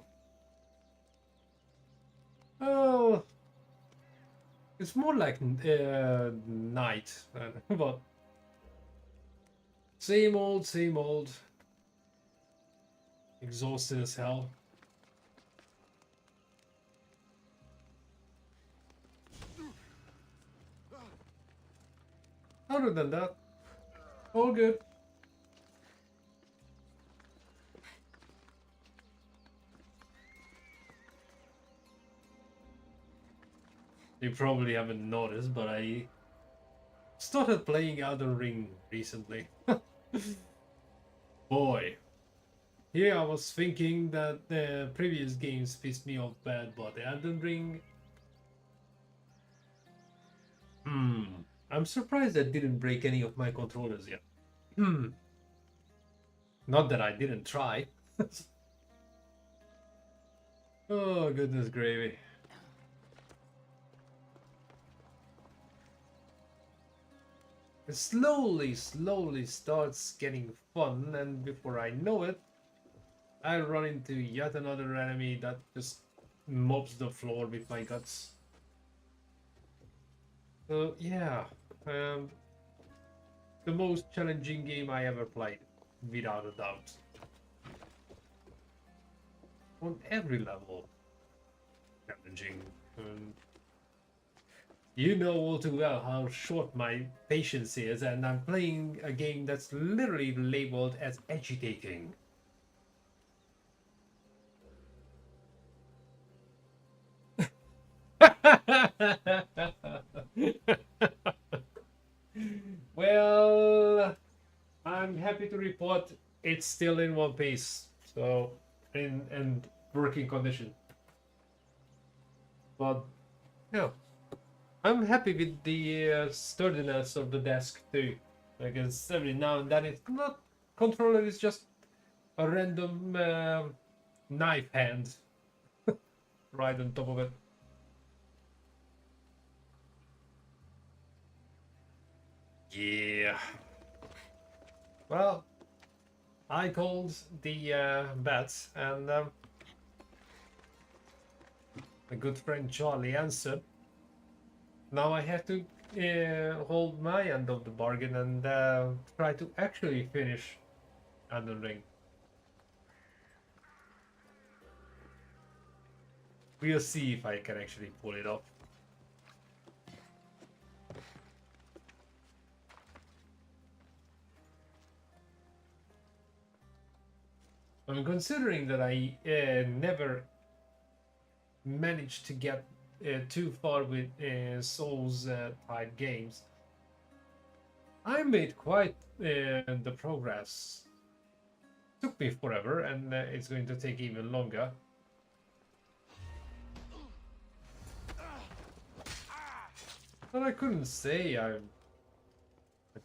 Oh, it's more like night, but same old, same old. Exhausted as hell. Other than that, all good. You probably haven't noticed, but I started playing Elden Ring recently. Boy, here I was thinking that the previous games pissed me off bad, but Elden Ring... I'm surprised I didn't break any of my controllers yet. Not that I didn't try. Oh, goodness gravy. It slowly starts getting fun, and before I know it, I run into yet another enemy that just mops the floor with my guts. So yeah, um, the most challenging game I ever played, without a doubt. On every level, challenging. You know all too well how short my patience is, and I'm playing a game that's literally labeled as agitating. Well, I'm happy to report it's still in one piece, so in working condition. But yeah, I'm happy with the sturdiness of the desk too. Because every now and then it's not controller, is just a random knife hand right on top of it. Yeah. Well, I called the bats, and my good friend Charlie answered. Now I have to hold my end of the bargain and try to actually finish Elden Ring. We'll see if I can actually pull it off. I'm considering that I never managed to get too far with Souls type games. I made quite the progress. Took me forever, and it's going to take even longer. But I couldn't say I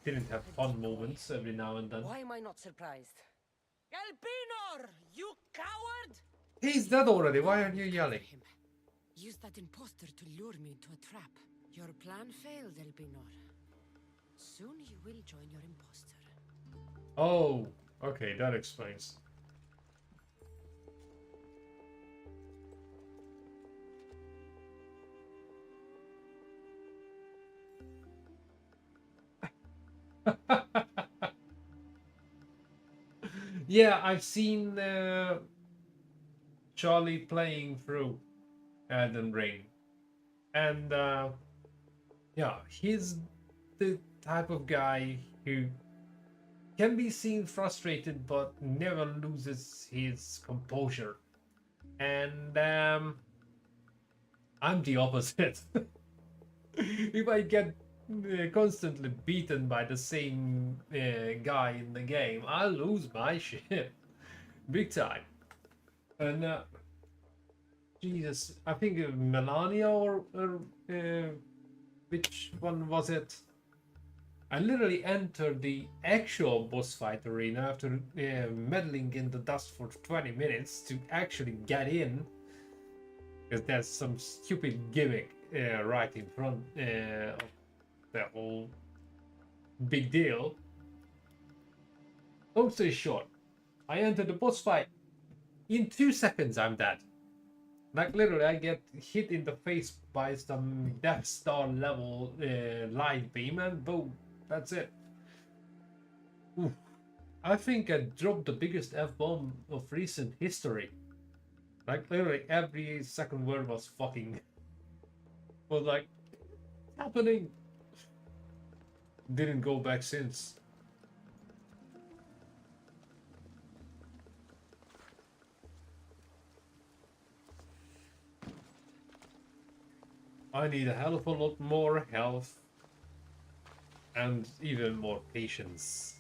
didn't have fun moments every now and then. Why am I not surprised? Elpinor, you coward! He's dead already. Why are you yelling? Him. Use that imposter to lure me into a trap. Your plan failed, Elpinor. Soon you will join your imposter. Oh, okay, that explains. Yeah, I've seen Charlie playing through Elden Ring, and yeah, he's the type of guy who can be seen frustrated but never loses his composure. And I'm the opposite. If I get constantly beaten by the same guy in the game, I lose my shit big time. And Jesus, I think Melania or which one was it? I literally entered the actual boss fight arena after meddling in the dust for 20 minutes to actually get in, because there's some stupid gimmick right in front of the whole big deal. Long story short, I entered the boss fight. In 2 seconds, I'm dead. Like literally, I get hit in the face by some Death Star level light beam, and boom, that's it. Oof. I think I dropped the biggest F-bomb of recent history. Like literally every second word was fucking. Was like, happening. Didn't go back since. I need a hell of a lot more health and even more patience.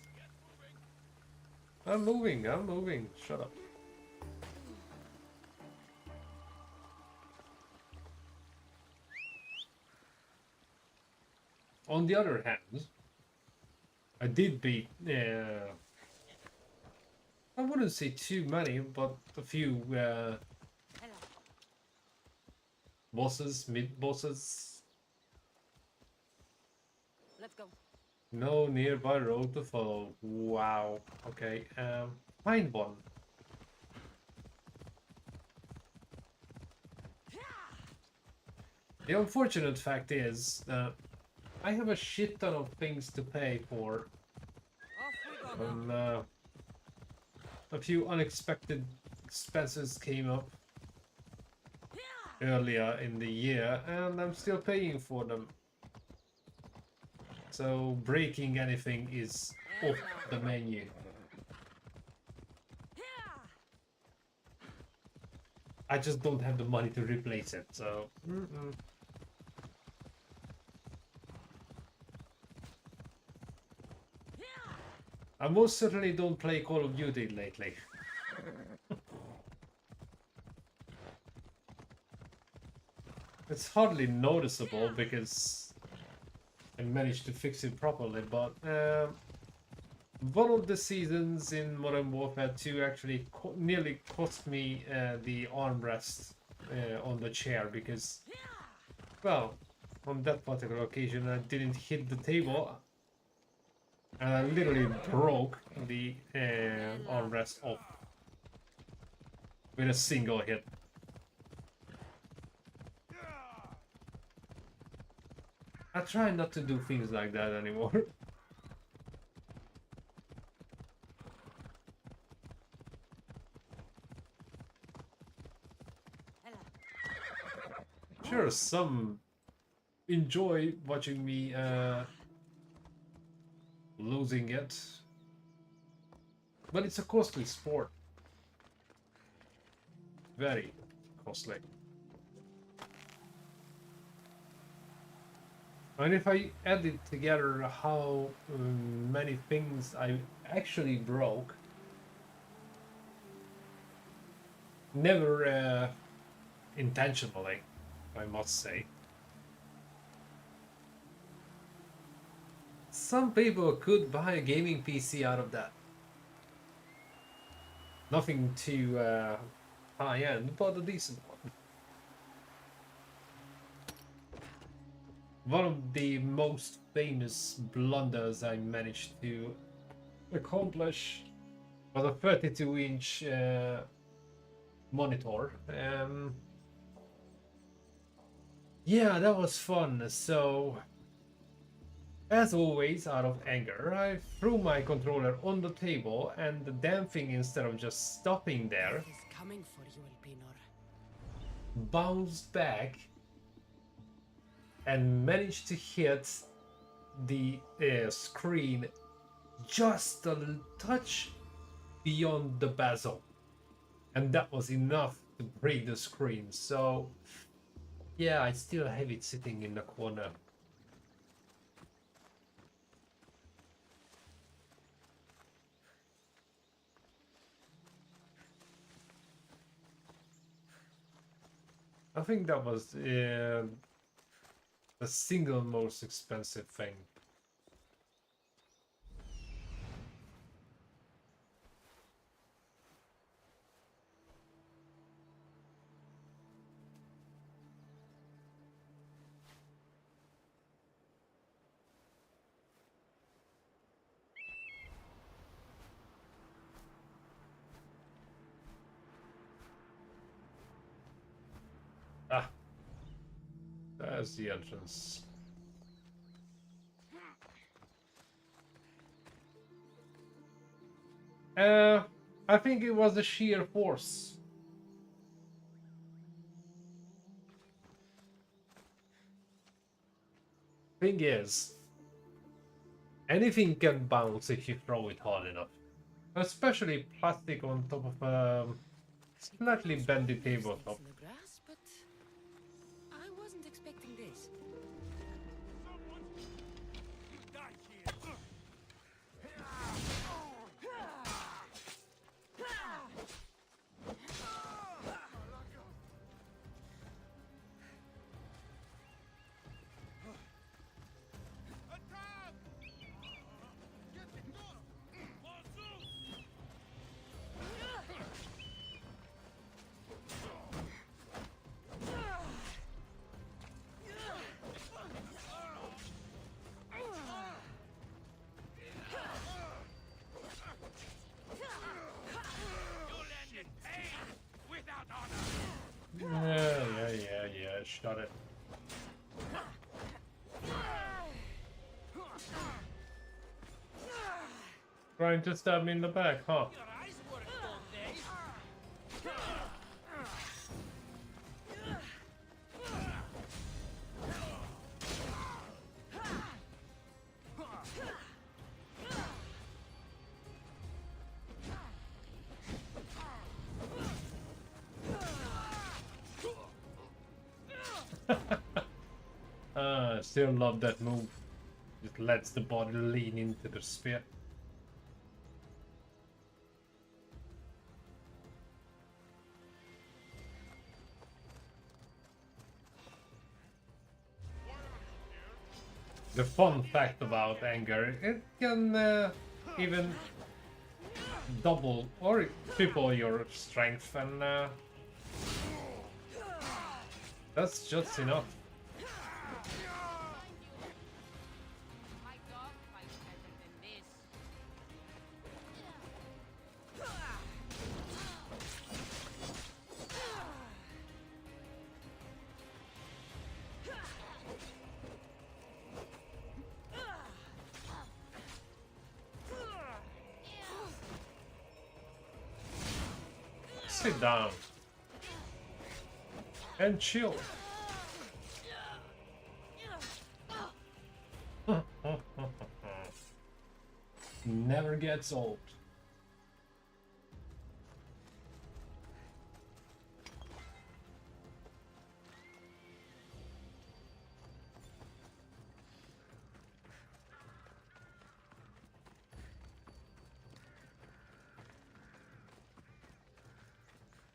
I'm moving, I'm moving. Shut up. On the other hand, I did beat, I wouldn't say too many, but a few bosses, mid-bosses. Let's go. No nearby road to follow. Wow. Okay, find one. The unfortunate fact is that I have a shit ton of things to pay for. Off we go now. A few unexpected expenses came up earlier in the year, and I'm still paying for them. So breaking anything is off the menu. I just don't have the money to replace it, so... I most certainly don't play Call of Duty lately. It's hardly noticeable because I managed to fix it properly, but one of the seasons in Modern Warfare 2 actually nearly cost me the armrest on the chair because, well, on that particular occasion I didn't hit the table and I literally broke the armrest off with a single hit. I try not to do things like that anymore. Sure, some enjoy watching me losing it, but it's a costly sport. Very costly. And if I added together how many things I actually broke, never intentionally, I must say. Some people could buy a gaming PC out of that. Nothing too high-end, but a decent one. One of the most famous blunders I managed to accomplish was a 32-inch monitor. Yeah, that was fun. So, as always, out of anger, I threw my controller on the table, and the damn thing, instead of just stopping there, Death is coming for you, Elpinor. bounced back and managed to hit the screen just a touch beyond the bezel, and that was enough to break the screen. So yeah, I still have it sitting in the corner. I think that was the single most expensive thing. Ah, there's the entrance. I think it was the sheer force. Thing is, anything can bounce if you throw it hard enough. Especially plastic on top of a slightly bendy tabletop. In the grass, but I wasn't expecting this. Trying to stab me in the back, huh? Still love that move. It lets the body lean into the spear. The fun fact about anger, it can even double or triple your strength, and that's just enough. My dog fights better than this. Sit down and chill. Never gets old.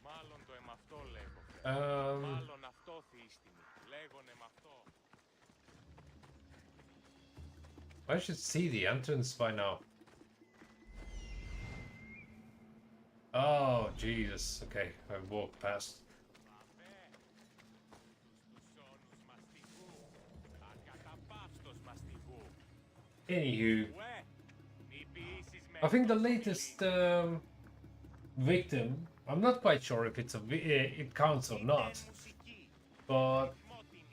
Μάλλον το εμαυτό λέγω. Μάλλον αυτό θύστημη. Λέγονε μ' αυτό. I should see the entrance by now. Oh, Jesus. Okay, I walked past. Anywho, I think the latest victim, I'm not quite sure if it's it counts or not, but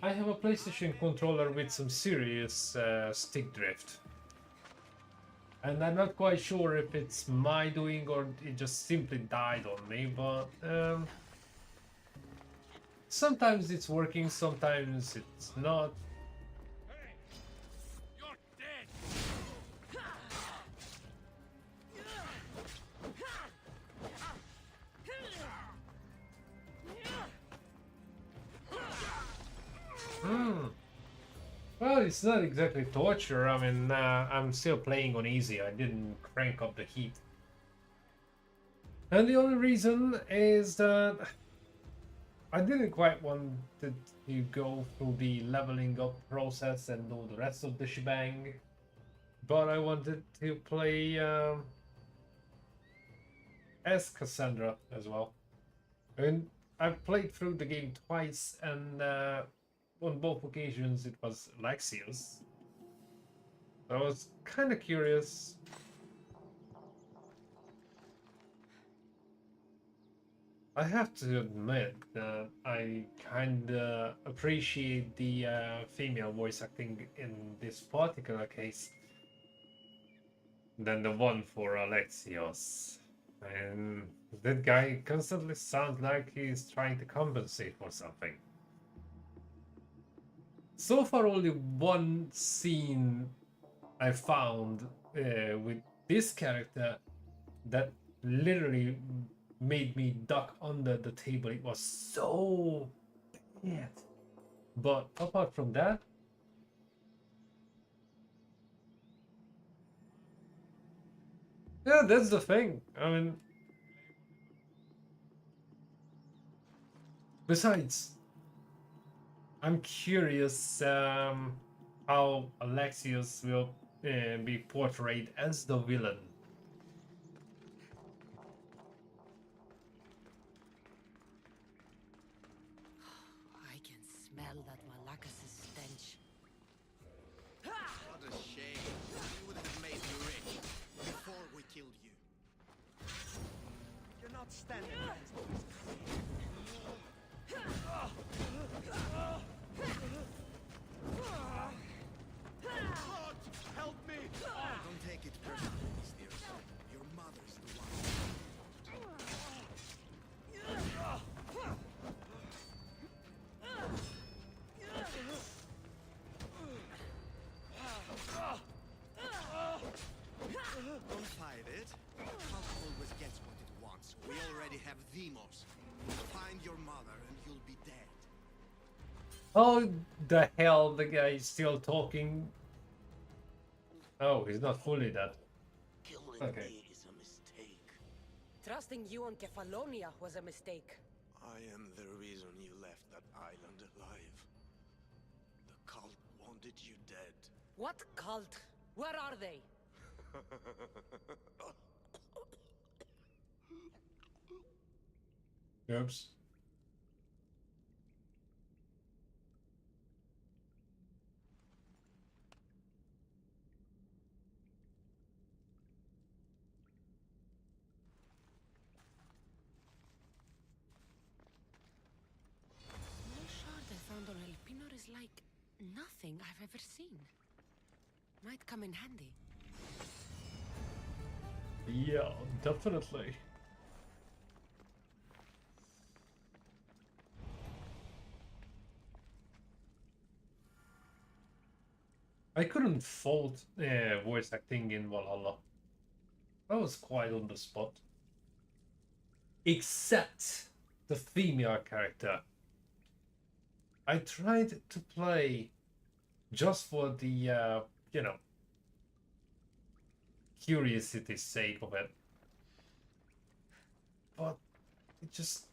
I have a PlayStation controller with some serious stick drift. And I'm not quite sure if it's my doing or it just simply died on me, but sometimes it's working, sometimes it's not. Well, it's not exactly torture. I mean, I'm still playing on easy. I didn't crank up the heat. And the only reason is that I didn't quite want to go through the leveling up process and do the rest of the shebang. But I wanted to play as Kassandra as well. And I've played through the game twice, and on both occasions it was Alexios. I was kind of curious. I have to admit that I kind of appreciate the female voice acting in this particular case than the one for Alexios. And that guy constantly sounds like he's trying to compensate for something. So far, only one scene I found with this character that literally made me duck under the table. It was so bad. But apart from that, yeah, that's the thing. I mean, besides, I'm curious how Alexios will be portrayed as the villain. I can smell that Malakas's stench. What a shame. We would have made you rich before we killed you. You're not standing against God, help have Demos. Find your mother and you'll be dead. Oh, the hell, the guy is still talking. Oh, he's not fully dead. Killing Okay. me is a mistake. Trusting you on Kefalonia was a mistake. I am the reason you left that island alive. The cult wanted you dead. What cult? Where are they? Oops. Small shard I found on Elpinor is like nothing I've ever seen. Might come in handy. Yeah, definitely. I couldn't fault voice acting in Valhalla. I was quite on the spot. Except the female character. I tried to play just for the, you know, curiosity's sake of it. But it just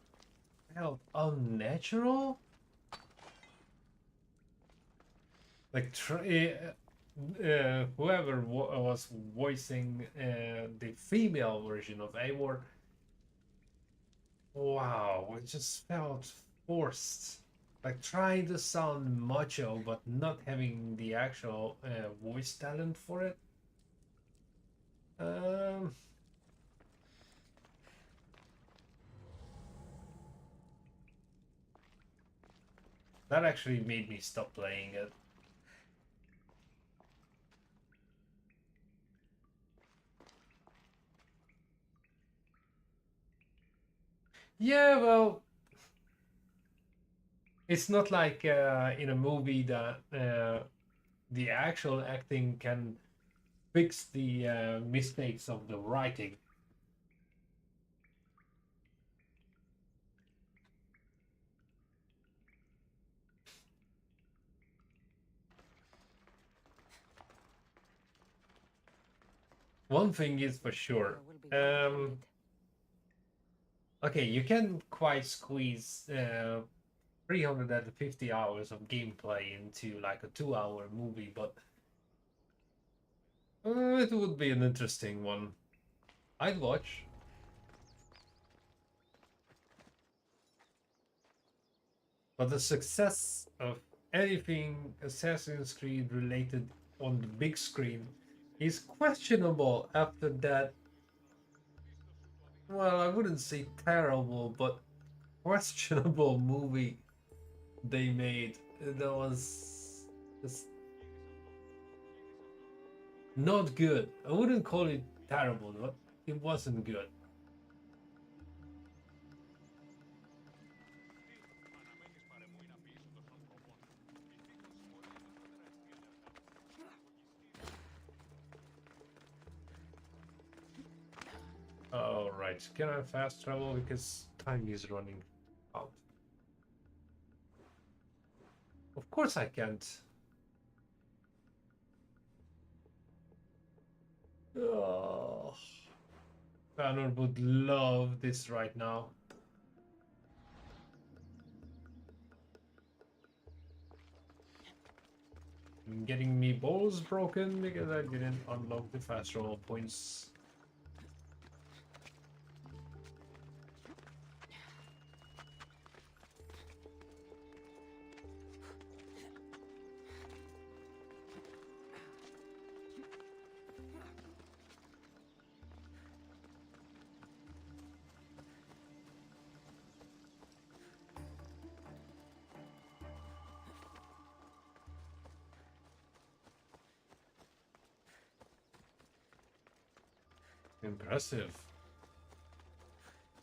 felt unnatural. Like, whoever was voicing the female version of Eivor, wow, it just felt forced. Like trying to sound macho, but not having the actual voice talent for it. That actually made me stop playing it. Yeah, well, it's not like in a movie that the actual acting can fix the mistakes of the writing. One thing is for sure. Okay, you can quite squeeze 350 hours of gameplay into like a 2-hour movie, but it would be an interesting one. I'd watch. But the success of anything Assassin's Creed related on the big screen is questionable after that. Well, I wouldn't say terrible, but questionable movie they made. That was just not good. I wouldn't call it terrible, but it wasn't good. All right, can I fast travel because time is running out? Of course I can't. Oh, Banner would love this right now. Getting me balls broken because I didn't unlock the fast travel points. Impressive.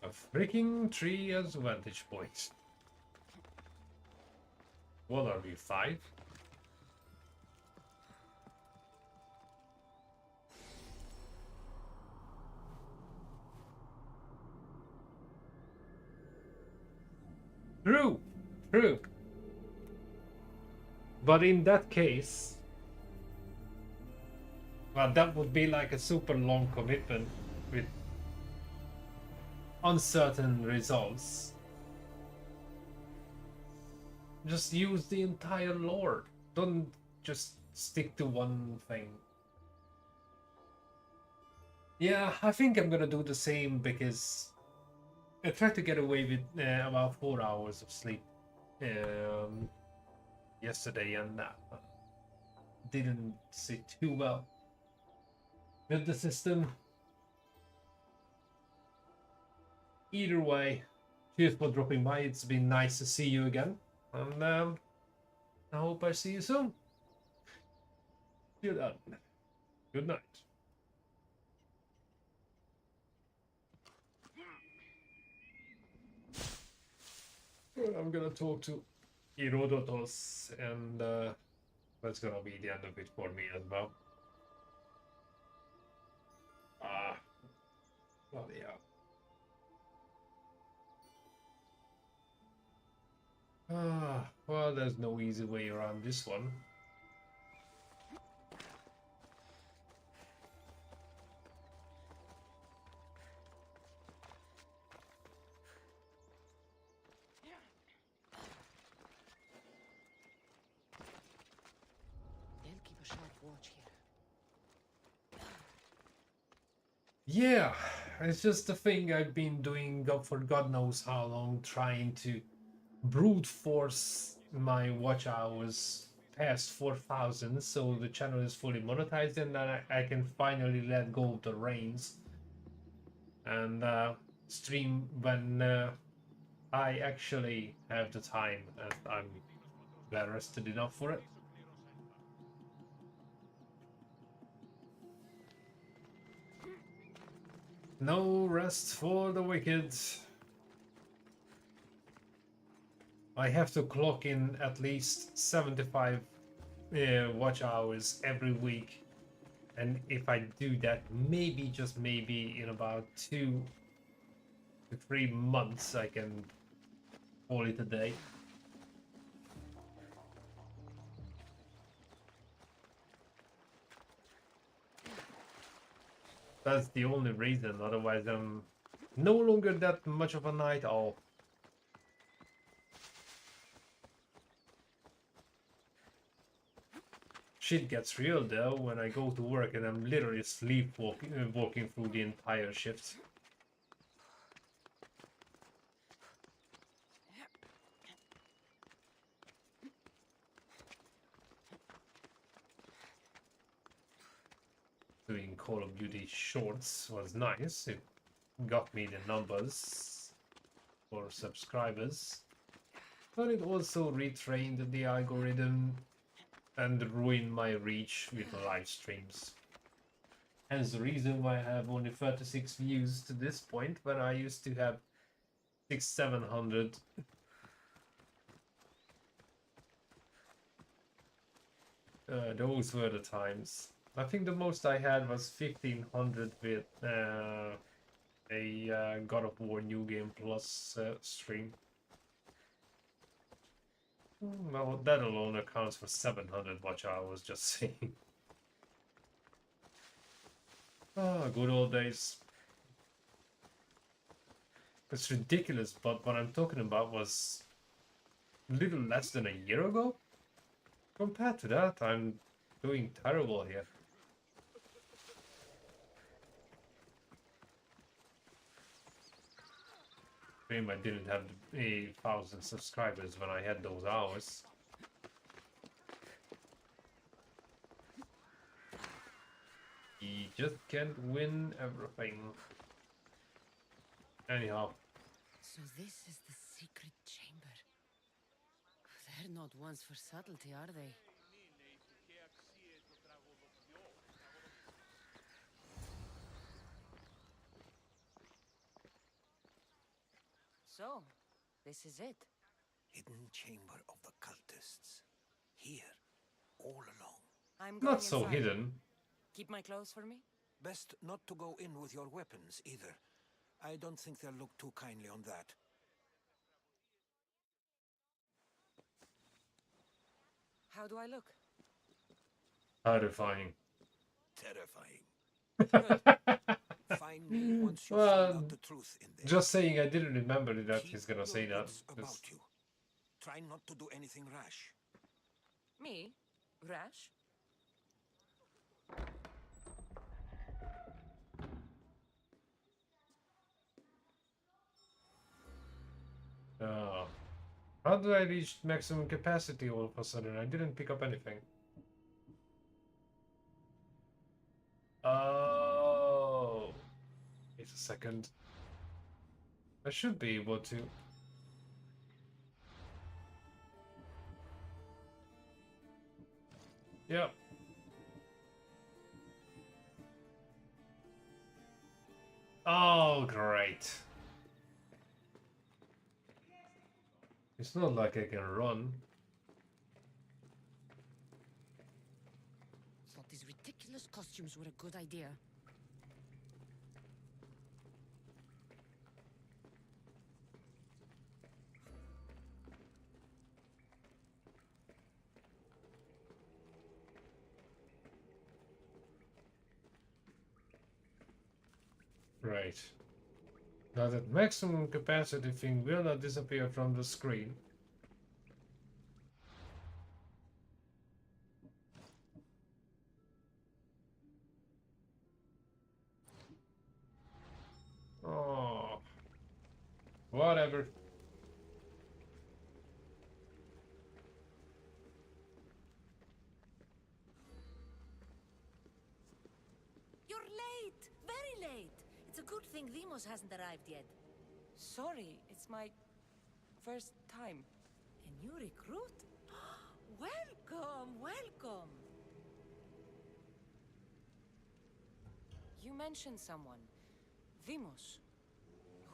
A freaking tree as vantage point. What are we, 5? True, true. But in that case, well, that would be like a super long commitment with uncertain results. Just use the entire lore. Don't just stick to one thing. Yeah, I think I'm gonna do the same because I tried to get away with about 4 hours of sleep yesterday, and that didn't sit too well with the system. Either way, cheers for dropping by. It's been nice to see you again, and I hope I see you soon. Good night. Good night. I'm gonna talk to Herodotus, and that's gonna be the end of it for me as well. Well, yeah. Well, there's no easy way around this one. They'll keep a sharp watch here. Yeah, it's just a thing I've been doing for God knows how long, trying to brute force my watch hours past 4,000, so the channel is fully monetized, and then I can finally let go of the reins and stream when I actually have the time and I'm well rested enough for it. No rest for the wicked. I have to clock in at least 75 watch hours every week, and if I do that, maybe, just maybe, in about 2 to 3 months, I can call it a day. That's the only reason, otherwise I'm no longer that much of a night owl. Shit gets real though when I go to work and I'm literally sleepwalking walking through the entire shift. Doing Call of Duty shorts was nice. It got me the numbers for subscribers, but it also retrained the algorithm and ruined my reach with live streams. Hence the reason why I have only 36 views to this point, when I used to have 600-700. Those were the times. I think the most I had was 1500 with a God of War New Game Plus stream. Well, that alone accounts for 700 watch hours, just saying. Ah, good old days. It's ridiculous, but what I'm talking about was a little less than a year ago. Compared to that, I'm doing terrible here. I didn't have 1,000 subscribers when I had those hours. You just can't win everything. Anyhow. So this is the secret chamber. They're not ones for subtlety, are they? So, this is it. Hidden chamber of the cultists. Here, all along. I'm going Not so inside. hidden. Keep my clothes for me? Best not to go in with your weapons, either. I don't think they'll look too kindly on that. How do I look? Terrifying. Terrifying. Good. Find me once you Well, find out the truth in there. just saying, I didn't remember that Keep he's gonna your say that. wits about you. Try not to do anything rash. Me? Rash? Oh. How do I reach maximum capacity all of a sudden? I didn't pick up anything. Oh. Wait a second. I should be able to. Yep. Oh, great. It's not like I can run. Thought these ridiculous costumes were a good idea. Right. Now that maximum capacity thing will not disappear from the screen. Oh. Whatever. You're late! Very late! It's a good thing Demos hasn't arrived yet. Sorry, it's my first time. A new recruit? Welcome, welcome! You mentioned someone. Vimos.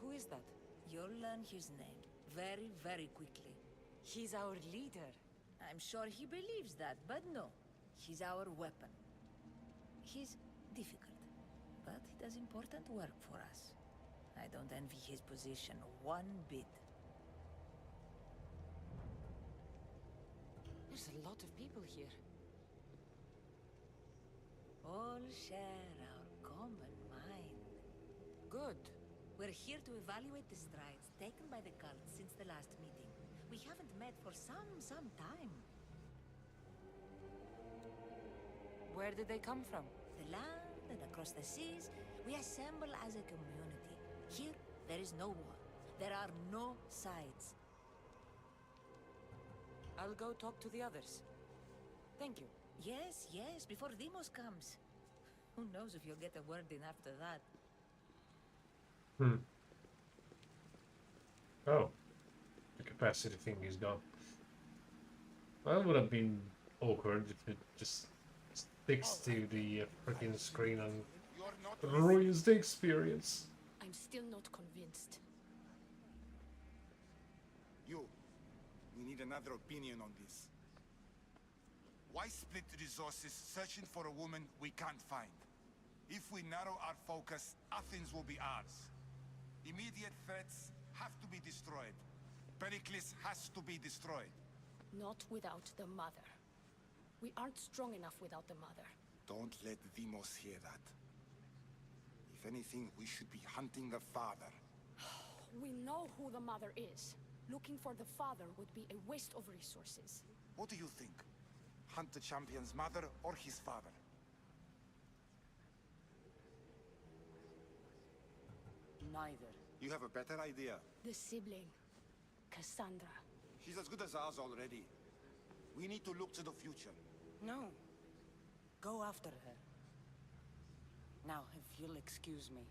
Who is that? You'll learn his name very, very quickly. He's our leader. I'm sure he believes that, but no. He's our weapon. He's difficult, but he does important work for us. I don't envy his position one bit. There's a lot of people here. All share our common mind. Good. We're here to evaluate the strides taken by the cult since the last meeting. We haven't met for some time. Where did they come from? The land and across the seas, we assemble as a community. Here, there is no war. There are no sides. I'll go talk to the others. Thank you. Yes, yes, before Demos comes. Who knows if you'll get a word in after that. Oh. The capacity thing is gone. Well, it would have been awkward if it just sticks to the freaking screen and ruins the experience. I'm still not convinced. We need another opinion on this. Why split resources searching for a woman we can't find? If we narrow our focus, Athens will be ours. Immediate threats have to be destroyed. Pericles has to be destroyed. Not without the mother. We aren't strong enough without the mother. Don't let Demos hear that. If anything, we should be hunting the father. We know who the mother is. Looking for the father would be a waste of resources. What do you think? Hunt the champion's mother or his father? Neither. You have a better idea. The sibling, Kassandra. She's as good as ours already. We need to look to the future. No. Go after her. Now, if you'll excuse me.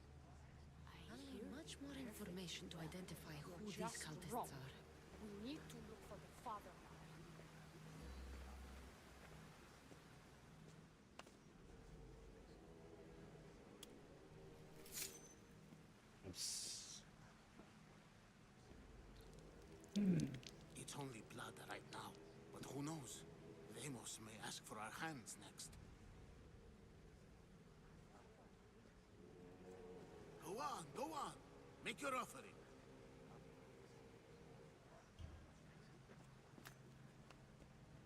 I I'll need hear much more information to identify who you're these just cultists wrong. are. We need to look for the father now. Oops. It's only blood right now, but who knows? Demos may ask for our hands next. Go on. Make your offering.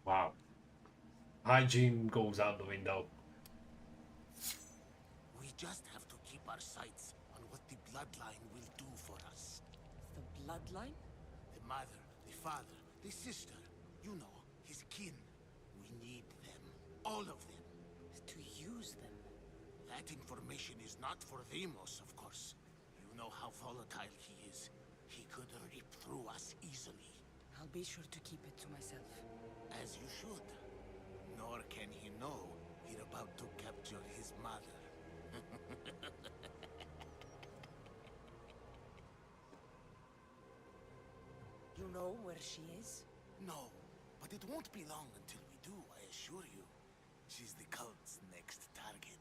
Wow. Hygiene goes out the window. We just have to keep our sights on what the bloodline will do for us. The bloodline? The mother, the father, the sister. You know, his kin. We need them. All of them. To use them. That information is not for Deimos, of course. You know how volatile he is. He could rip through us easily. I'll be sure to keep it to myself. As you should. Nor can he know we're about to capture his mother. You know where she is? No, but it won't be long until we do, I assure you. She's the cult's next target.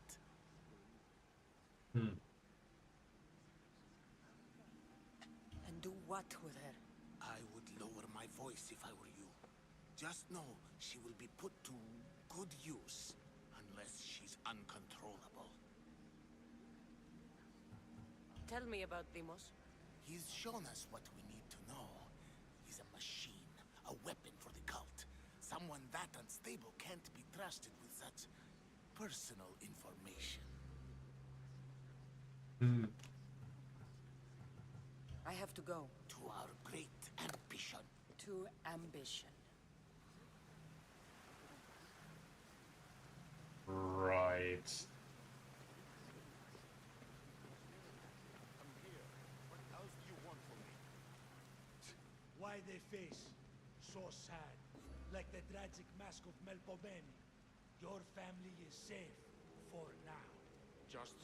And do what with her? I would lower my voice if I were you. Just know she will be put to good use, unless she's uncontrollable. Tell me about Deimos. He's shown us what we need to know. He's a machine, a weapon for the cult. Someone that unstable can't be trusted with such personal information. I have to go. To our great ambition. To ambition. Right. I'm here. What else do you want from me? Why they face so sad, like the tragic mask of Melpomene. Your family is safe for now. Just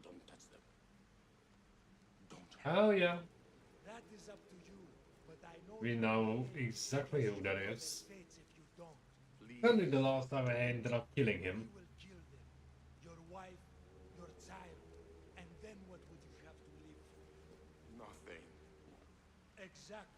don't touch them. Don't. Oh yeah, That is up to you, but I know we you know will pay exactly who that their is. fates if you don't. Please. Only the last time I ended up killing him. We will kill them. Your wife, your child, and then what would you have to live for? Nothing. Exactly.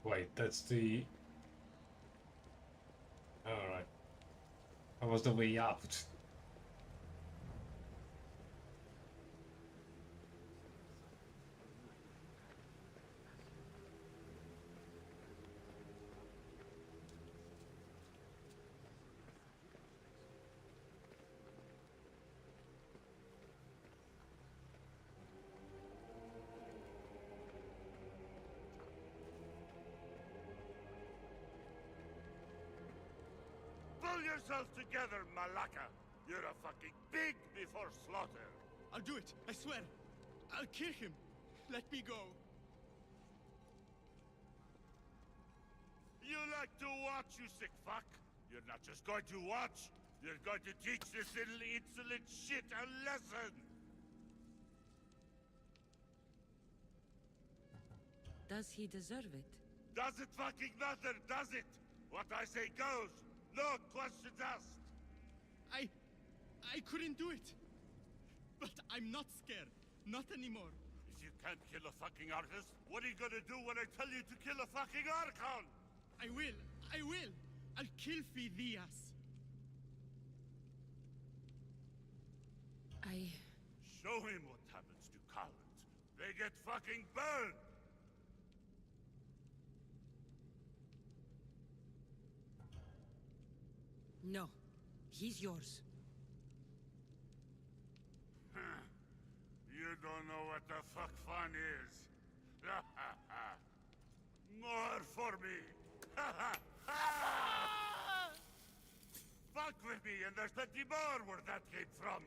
Wait, that's the... Alright. That was the way out. Pull yourself together, Malaka. You're a fucking pig before slaughter. I'll do it, I swear. I'll kill him. Let me go. You like to watch, you sick fuck? You're not just going to watch. You're going to teach this little insolent shit a lesson. Does he deserve it? Does it fucking matter, does it? What I say goes. No questions asked. I couldn't do it. But I'm not scared. Not anymore. If you can't kill a fucking artist, what are you gonna do when I tell you to kill a fucking Archon? I will. I will. I'll kill Phidias. Show him what happens to cowards. They get fucking burned. No. He's yours. You don't know what the fuck fun is. More for me. Fuck with me, and there's plenty more where that came from.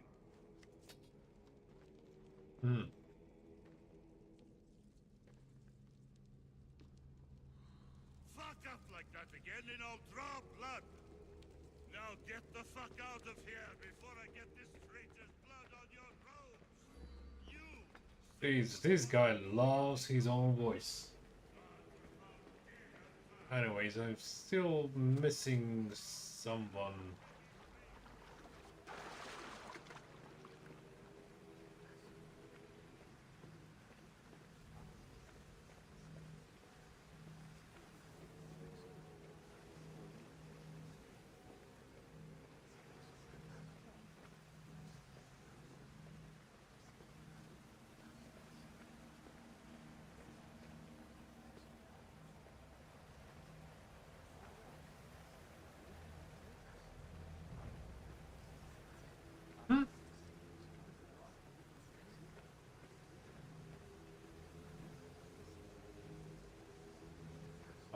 Fuck up like that again, and I'll draw blood. Now get the fuck out of here before I get this traitor's blood on your robes. You. This guy loves his own voice. Anyways, I'm still missing someone.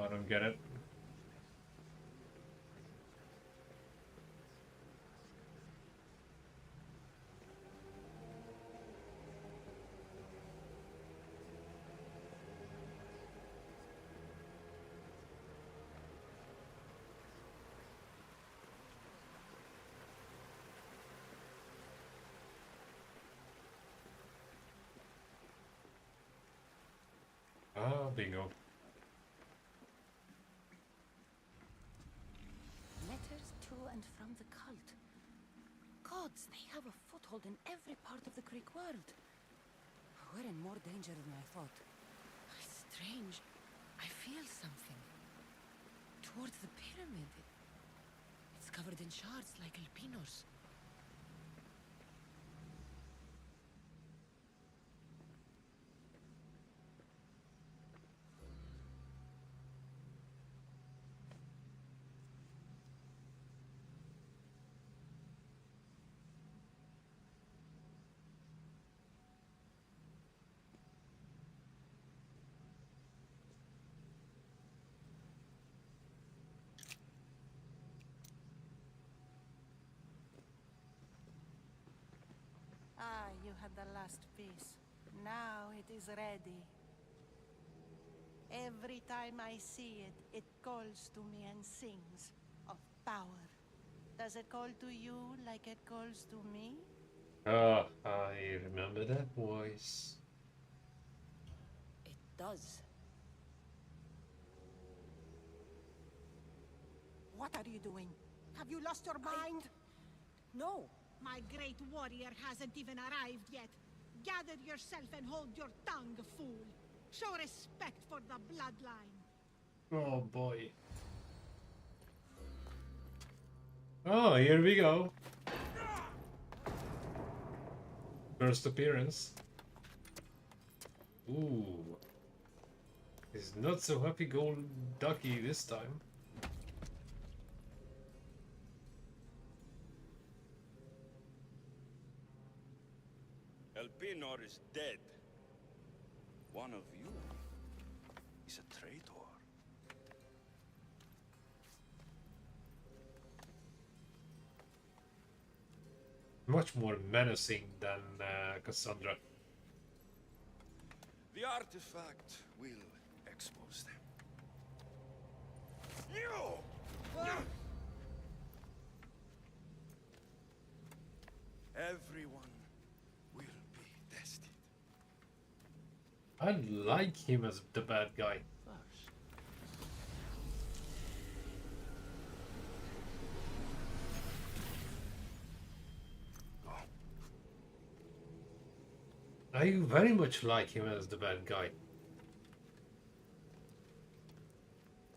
I don't get it. Ah, bingo. Letters to and from the cult. Gods, they have a foothold in every part of the Greek world. We're in more danger than I thought. It's strange. I feel something. Towards the pyramid. It's covered in shards like albinos. Ah, you had the last piece. Now it is ready. Every time I see it, it calls to me and sings of power. Does it call to you like it calls to me? Ah, I remember that voice. It does. What are you doing? Have you lost your mind? No. My great warrior hasn't even arrived yet. Gather yourself and hold your tongue, fool. Show respect for the bloodline. Oh boy. Oh, here we go. First appearance. Ooh. He's not so happy-go-lucky this time. Elpinor is dead. One of you is a traitor. Much more menacing than Kassandra. The artifact will expose them. You! Everyone will be tested. I like him as the bad guy. First. I very much like him as the bad guy.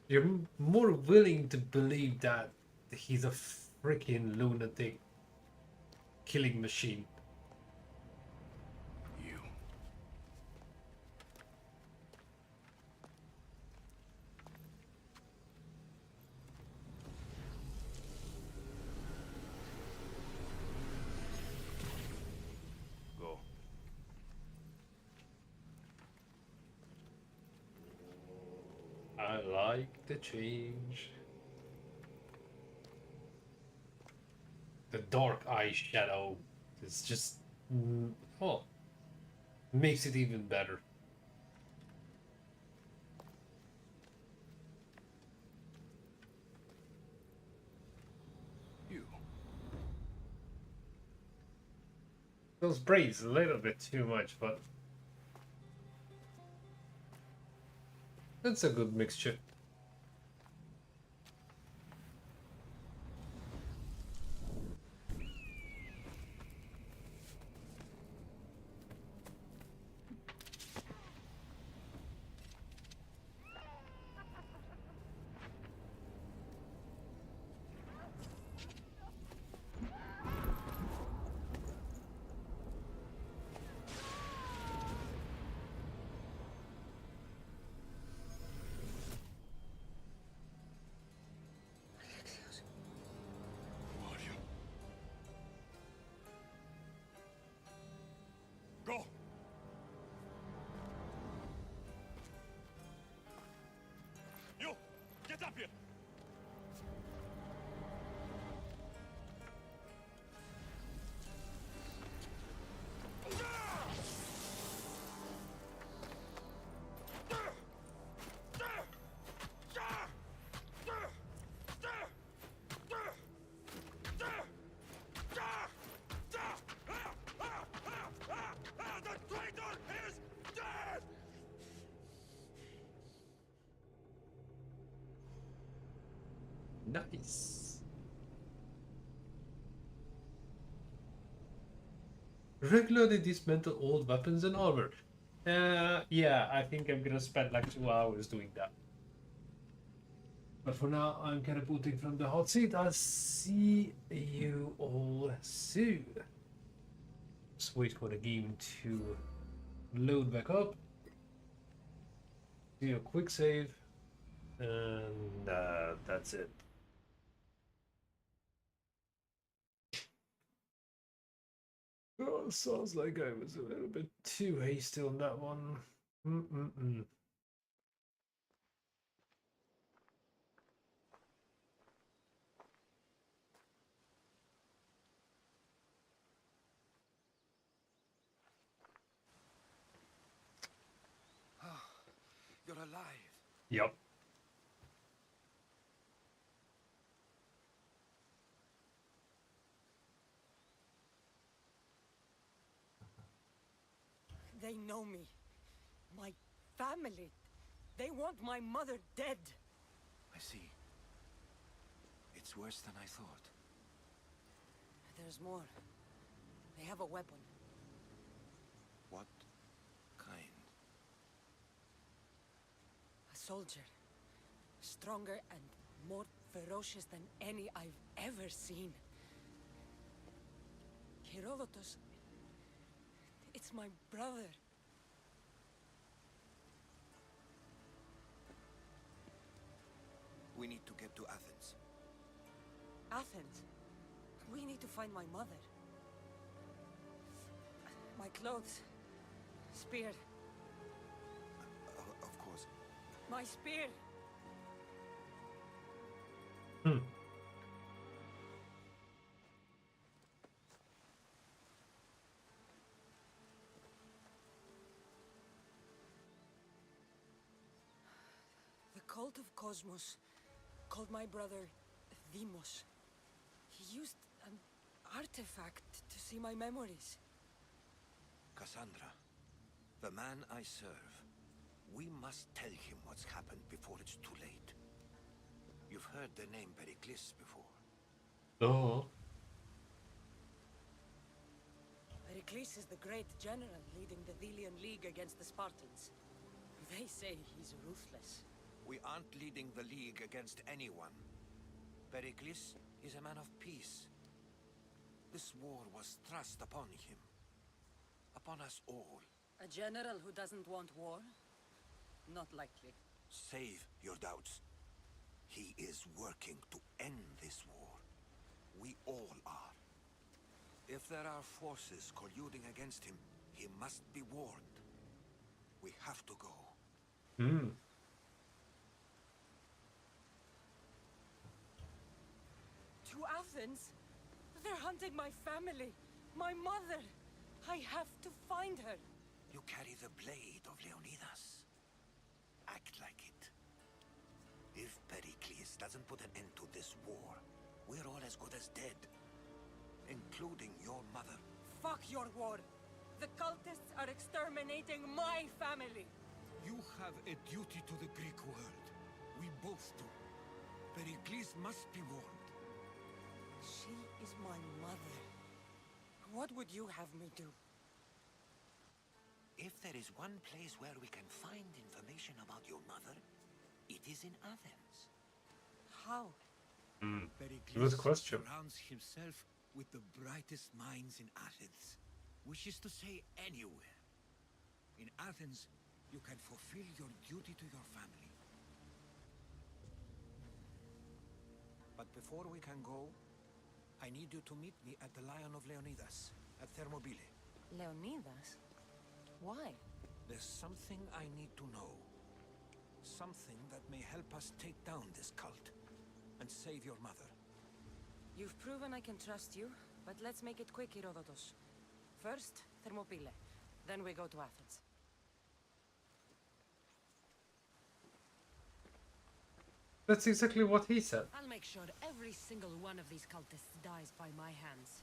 You're more willing to believe that he's a freaking lunatic killing machine. You. Go. I like the change. The dark eye shadow is just, oh, makes it even better. You. Those braids a little bit too much, but that's a good mixture. Nice. Regularly dismantle old weapons and armor. Yeah, I think I'm gonna spend like 2 hours doing that. But for now, I'm kind of booting from the hot seat. I'll see you all soon. Just wait for the game to load back up. Do a quick save. And that's it. Oh, sounds like I was a little bit too hasty on that one. You're alive. Yep. They know me. My family. They want my mother dead. I see. It's worse than I thought. There's more. They have a weapon. What kind? A soldier. Stronger and more ferocious than any I've ever seen. Herodotus. It's my brother. We need to get to Athens. Athens? We need to find my mother. My clothes. Spear. Of course. My spear! The cult of Cosmos called my brother Deimos. He used an artifact to see my memories. Kassandra, the man I serve. We must tell him what's happened before it's too late. You've heard the name Pericles before. Oh. Pericles is the great general leading the Delian League against the Spartans. They say he's ruthless. We aren't leading the League against anyone. Pericles is a man of peace. This war was thrust upon him. Upon us all. A general who doesn't want war? Not likely. Save your doubts. He is working to end this war. We all are. If there are forces colluding against him, he must be warned. We have to go. To Athens? They're hunting my family. My mother. I have to find her. You carry the blade of Leonidas. Act like it. If Pericles doesn't put an end to this war, we're all as good as dead. Including your mother. Fuck your war. The cultists are exterminating my family. You have a duty to the Greek world. We both do. Pericles must be warned. She is my mother. What would you have me do? If there is one place where we can find information about your mother, it is in Athens. How? Good question. Surrounds himself with the brightest minds in Athens. Which is to say, anywhere. In Athens, you can fulfill your duty to your family. But before we can go, I need you to meet me at the Lion of Leonidas, at Thermopylae. Leonidas? Why? There's something I need to know. Something that may help us take down this cult and save your mother. You've proven I can trust you, but let's make it quick, Herodotus. First, Thermopylae. Then we go to Athens. That's exactly what he said. I'll make sure every single one of these cultists dies by my hands.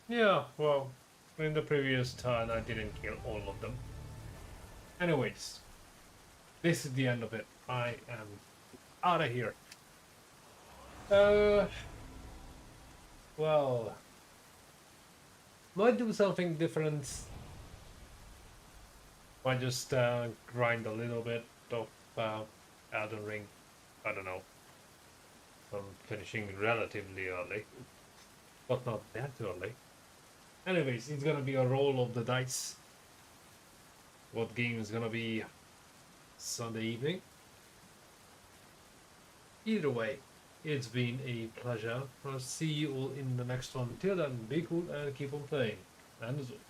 Yeah, well, in the previous turn I didn't kill all of them. Anyways, this is the end of it. I am out of here. Well, might do something different. Might just grind a little bit of Elden Ring. I don't know. I'm finishing relatively early, but not that early. Anyways, it's gonna be a roll of the dice. What game is gonna be Sunday evening? Either way, it's been a pleasure. I'll see you all in the next one. Till then, be cool and keep on playing. And as always.